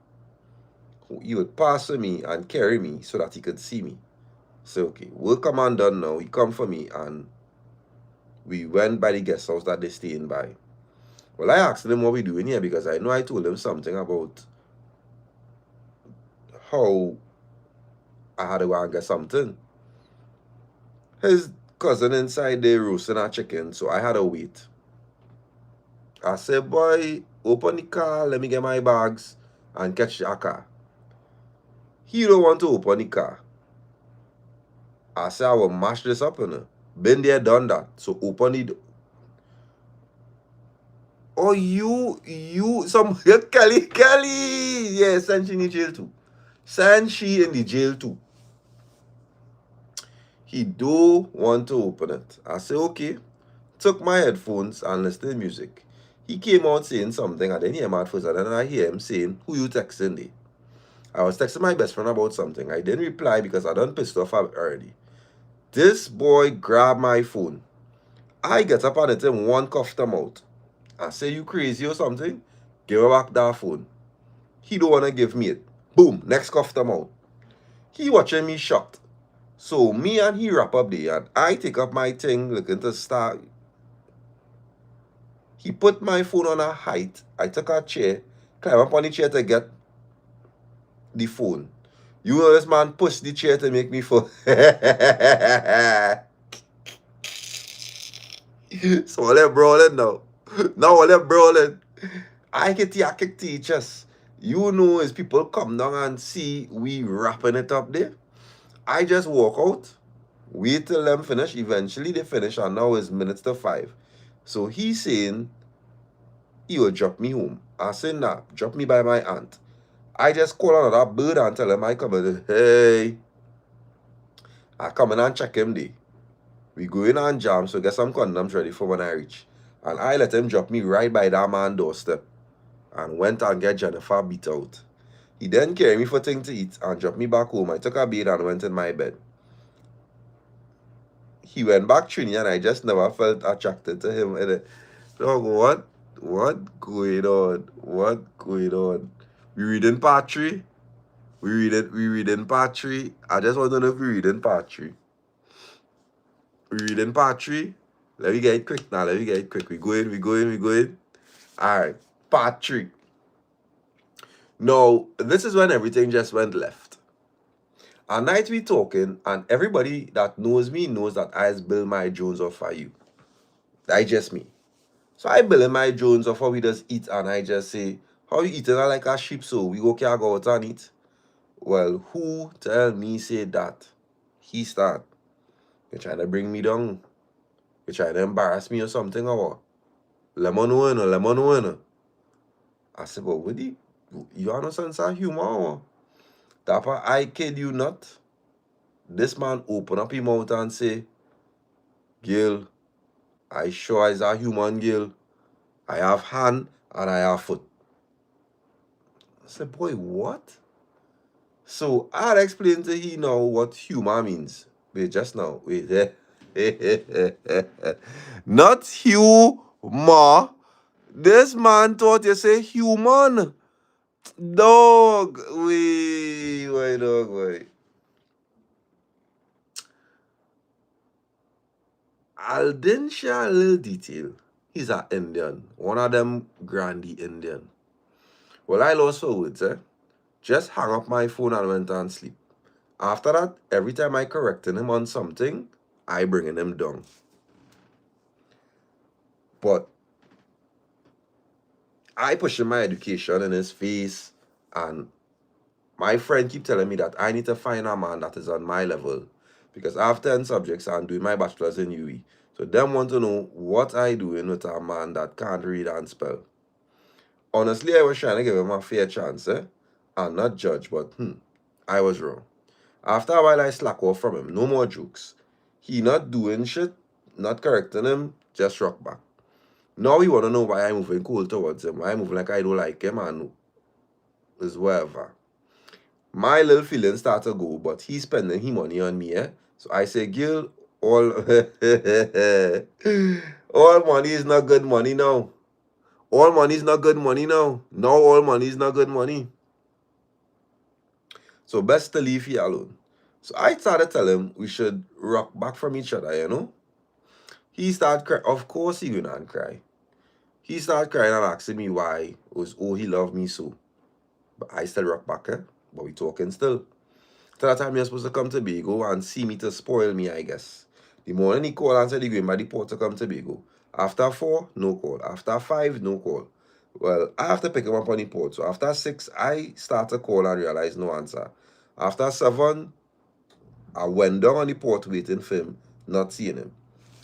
He would pass with me and carry me so that he could see me. So, okay, work come on done now. He come for me and we went by the guest house that they staying by. Well, I asked him what we doing here because I know I told him something about how I had to go and get something. His cousin inside there roasting a chicken, so I had to wait. I said, boy, open the car, let me get my bags and catch the car. He don't want to open the car. I said, I will mash this up, Been there, done that. So open it. Oh, some Kelly. Yeah, send she in the jail too. Send she in the jail too. He do want to open it. I say, okay. Took my headphones and listened to music. He came out saying something. I didn't hear him at first. And then I hear him saying, who you texting there? I was texting my best friend about something. I didn't reply because I done pissed off already. This boy grabbed my phone. I get up on it and one cuffed him out. I say, you crazy or something? Give her back that phone. He don't want to give me it. Boom, next cuffed him out. He watching me shot. So me and he wrap up there and I take up my thing looking to start. He put my phone on a height. I took a chair, climb up on the chair to get the phone. You know this man pushed the chair to make me fall. So all that brawling now. Now all that brawling. I kick teachers. You know as people come down and see we wrapping it up there. I just walk out, wait till them finish. Eventually they finish and now it's minutes to 5. So he's saying he will drop me home. I say nah, drop me by my aunt. I just call another bird and tell him I come in. Hey. I come in and check him there. We go in and jam, so get some condoms ready for when I reach. And I let him drop me right by that man doorstep and went and get Jennifer beat out. He then carried me for things to eat and dropped me back home. I took a bath and went in my bed. He went back Trini and I just never felt attracted to him. And dog, what going on? What going on? We reading part 3? We reading part 3. I just want to know if we reading part 3. We reading part 3. Let me get it quick now. Let me get it quick. We go in. Alright. Part 3. Now, this is when everything just went left. At night we talking, and everybody that knows me knows that I bill my Jones off for you. That's just me. So I bill my Jones off how we just eat, and I just say, how you eating like a sheep, so we go out and eat? Well, who tell me say that? He start. You trying to bring me down? You trying to embarrass me or something or what? Lemon winner. I said, but Woody, you have no sense of humor or what? Dapper, I kid you not. This man open up his mouth and say, girl, I sure is a human girl. I have hand and I have foot. I said, boy, what? So I'll explain to he now what humor means. Wait, just now. Wait. Not humor. This man thought you say human. Dog. Wait, dog, wait. I'll then share a little detail. He's an Indian. One of them Grandi Indian. Well, I lost for words, Just hung up my phone and went and sleep. After that, every time I corrected him on something, I bringing him down. But I pushing my education in his face, and my friend keep telling me that I need to find a man that is on my level, because I have 10 subjects and doing my bachelor's in UE. So them want to know what I doing with a man that can't read and spell. Honestly, I was trying to give him a fair chance, and not judge, but I was wrong. After a while, I slack off from him. No more jokes. He not doing shit, not correcting him, just rock back. Now he want to know why I'm moving cold towards him, why I'm moving like I don't like him, and is whatever. My little feelings start to go, but he's spending his money on me, So I say, Gil, all money is not good money now. All money is not good money now. No, all money is not good money. So best to leave you alone. So I started telling him we should rock back from each other, He started crying. Of course he went and cry. He started crying and asking me why. It was, he loved me so. But I still rock back, But we talking still. So that time you're supposed to come to Tobago and see me to spoil me, I guess. The morning he called and said he going by the port to come to Tobago. After 4, no call. After 5, no call. Well, I have to pick him up on the port. So after 6, I start to call and realize no answer. After 7, I went down on the port waiting for him, not seeing him.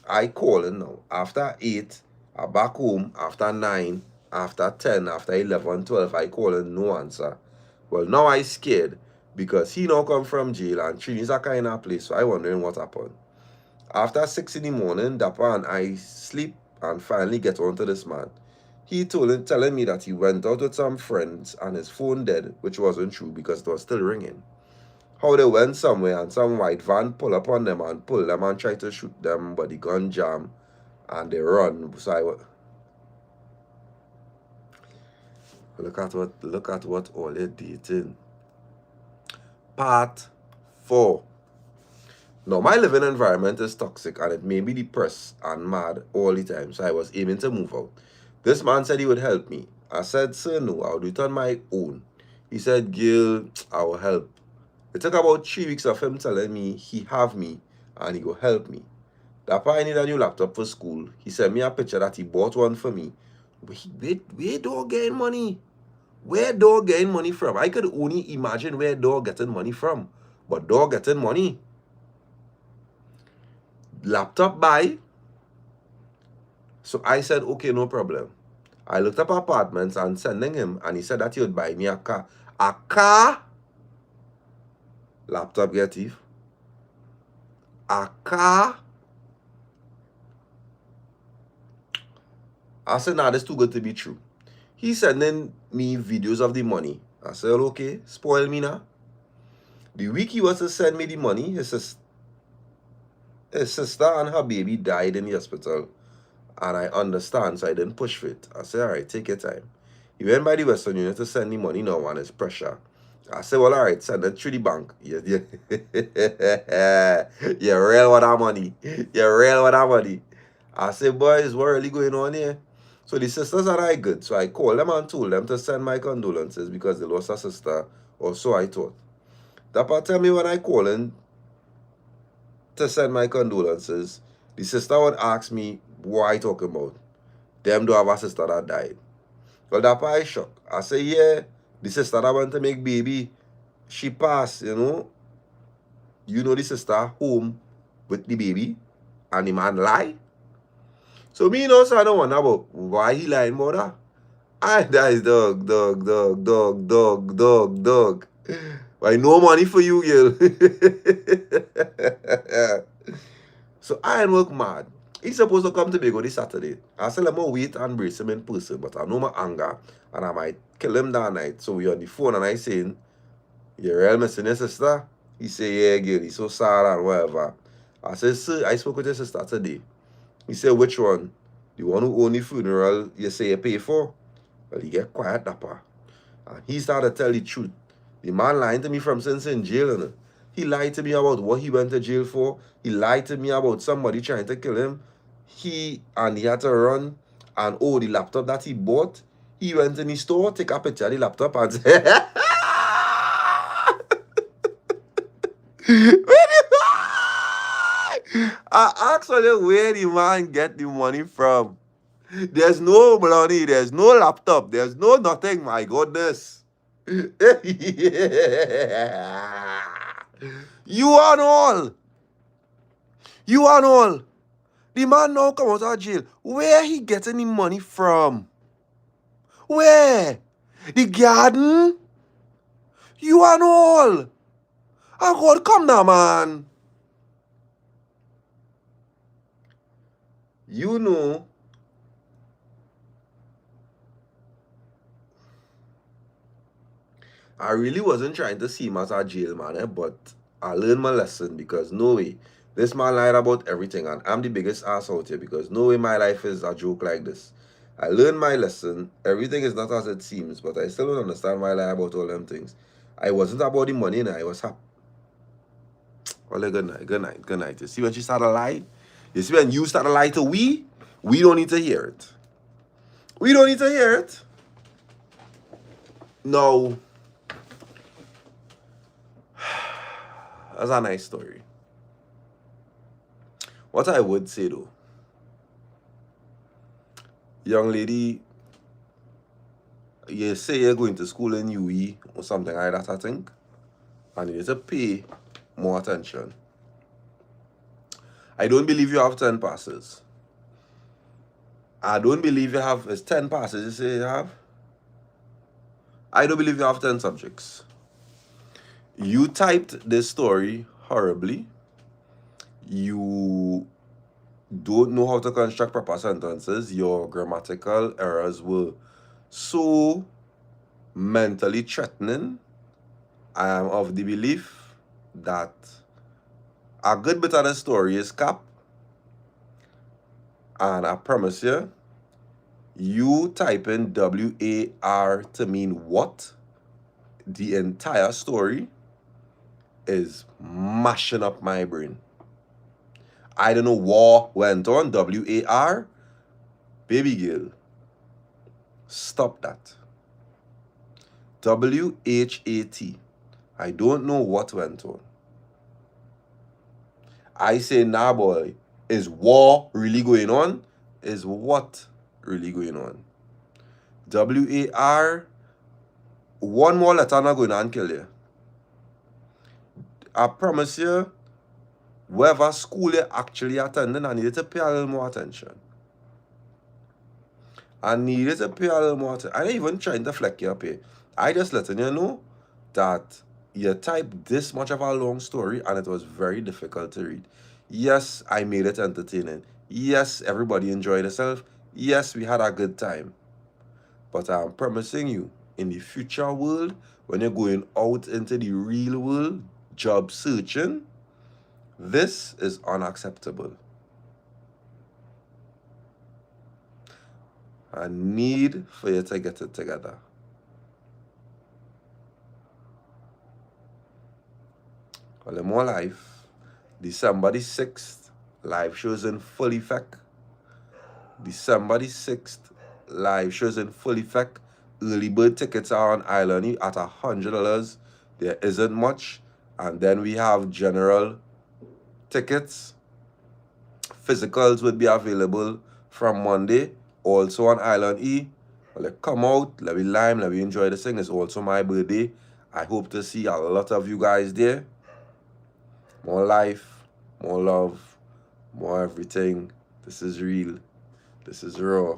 I call him now. After 8, I back home. After 9, after 10, after 11, 12, I call him, no answer. Well, now I scared because he now come from jail and Trini's a kind of place, so I wondering what happened. After 6 in the morning, Dappa and I sleep and finally get on to this man. He telling me that he went out with some friends and his phone dead, which wasn't true because it was still ringing. How they went somewhere and some white van pull up on them and pull them and try to shoot them, but the gun jam and they run. So look at what all they're dating. Part 4. Now, my living environment is toxic and it made me depressed and mad all the time, so I was aiming to move out. This man said he would help me. I said, sir, no, I'll do it on my own. He said, Gil, I will help. It took about 3 weeks of him telling me he have me and he will help me. That I need a new laptop for school. He sent me a picture that he bought one for me. Where dog getting money? Where dog getting money from? I could only imagine where dog getting money from. But dog getting money. Laptop buy. So I said, okay, no problem. I looked up apartments and sending him, and he said that he would buy me a car. A car? Laptop get thief. a car. I said, nah, that's too good to be true. He's sending me videos of the money. I said, okay, spoil me now. The week he was to send me the money, his sister and her baby died in the hospital. And I understand, so I didn't push for it. I said, all right, take your time. He went by the Western Union to send the money now, and it's pressure. I said, well, all right, send it through the bank. You're real with that money. You're real with that money. I said, boys, what really going on here? So the sisters are I good. So I called them and told them to send my condolences because they lost a sister, or so I thought. Dappa tell me when I call in to send my condolences, the sister would ask me, what I talking about? Them do have a sister that died. Well, Dappa I shocked. I say, yeah, the sister that went to make baby, she passed, you know. You know the sister home with the baby and the man lie. So me, you know, so I don't want to know about why he lying about that. And that is dog. Why no money for you, girl? So I ain't work mad. He's supposed to come to Bego this Saturday. I said, I'm going to wait and brace him in person, but I know my anger and I might kill him that night. So we on the phone and I saying, you're real missing your sister? He say, yeah, girl, he's so sad and whatever. I said, sir, I spoke with your sister today. He said, which one? The one who own the funeral you say you pay for? Well, he get quiet, Dappa. And he started to tell the truth. The man lying to me from since in jail. You know? He lied to me about what he went to jail for. He lied to me about somebody trying to kill him. He had to run. And oh, the laptop that he bought, he went in the store, take a picture of the laptop and say, I asked her where the man get the money from. There's no money, there's no laptop, there's no nothing, my goodness. You and all. You and all. The man now come out of jail. Where he getting the money from? Where? The garden? You and all. Oh God, come now, man. You know, I really wasn't trying to see him as a jail man, but I learned my lesson because no way. This man lied about everything and I'm the biggest ass out here because no way my life is a joke like this. I learned my lesson. Everything is not as it seems, but I still don't understand why I lie about all them things. I wasn't about the money and I was happy. Well, good night, good night, good night. You see when she started lying? You see when you start to lie to we don't need to hear it. We don't need to hear it. No. That's a nice story. What I would say though, young lady, you say you're going to school in UE or something like that, I think, and you need to pay more attention. I don't believe you have 10 passes. I don't believe you have, it's 10 passes you say you have? I don't believe you have 10 subjects. You typed this story horribly. You don't know how to construct proper sentences. Your grammatical errors were so mentally threatening. I am of the belief that a good bit of the story is cap. And I promise you, you type in WAR to mean what? The entire story is mashing up my brain. I don't know what went on. WAR, baby girl, stop that. WHAT, I don't know what went on. I say, nah, boy, is war really going on? Is what really going on? WAR, one more letter not going on kill you. I promise you, whatever school you're actually attending, I need to pay a little more attention. I needed to pay a little more attention. I ain't even trying to fleck you up here. I just letting you know that you typed this much of a long story and it was very difficult to read. Yes, I made it entertaining. Yes, everybody enjoyed themselves. Yes, we had a good time. But I'm promising you, in the future world, when you're going out into the real world, job searching, this is unacceptable. I need for you to get it together. Well, in more life, December the 6th, live shows in full effect. December the 6th, live shows in full effect. Early bird tickets are on Island E at $100. There isn't much. And then we have general tickets. Physicals would be available from Monday, also on Island E. Well, come out, let me lime, let me enjoy the thing. It's also my birthday. I hope to see a lot of you guys there. More life, more love, more everything. This is real. This is raw.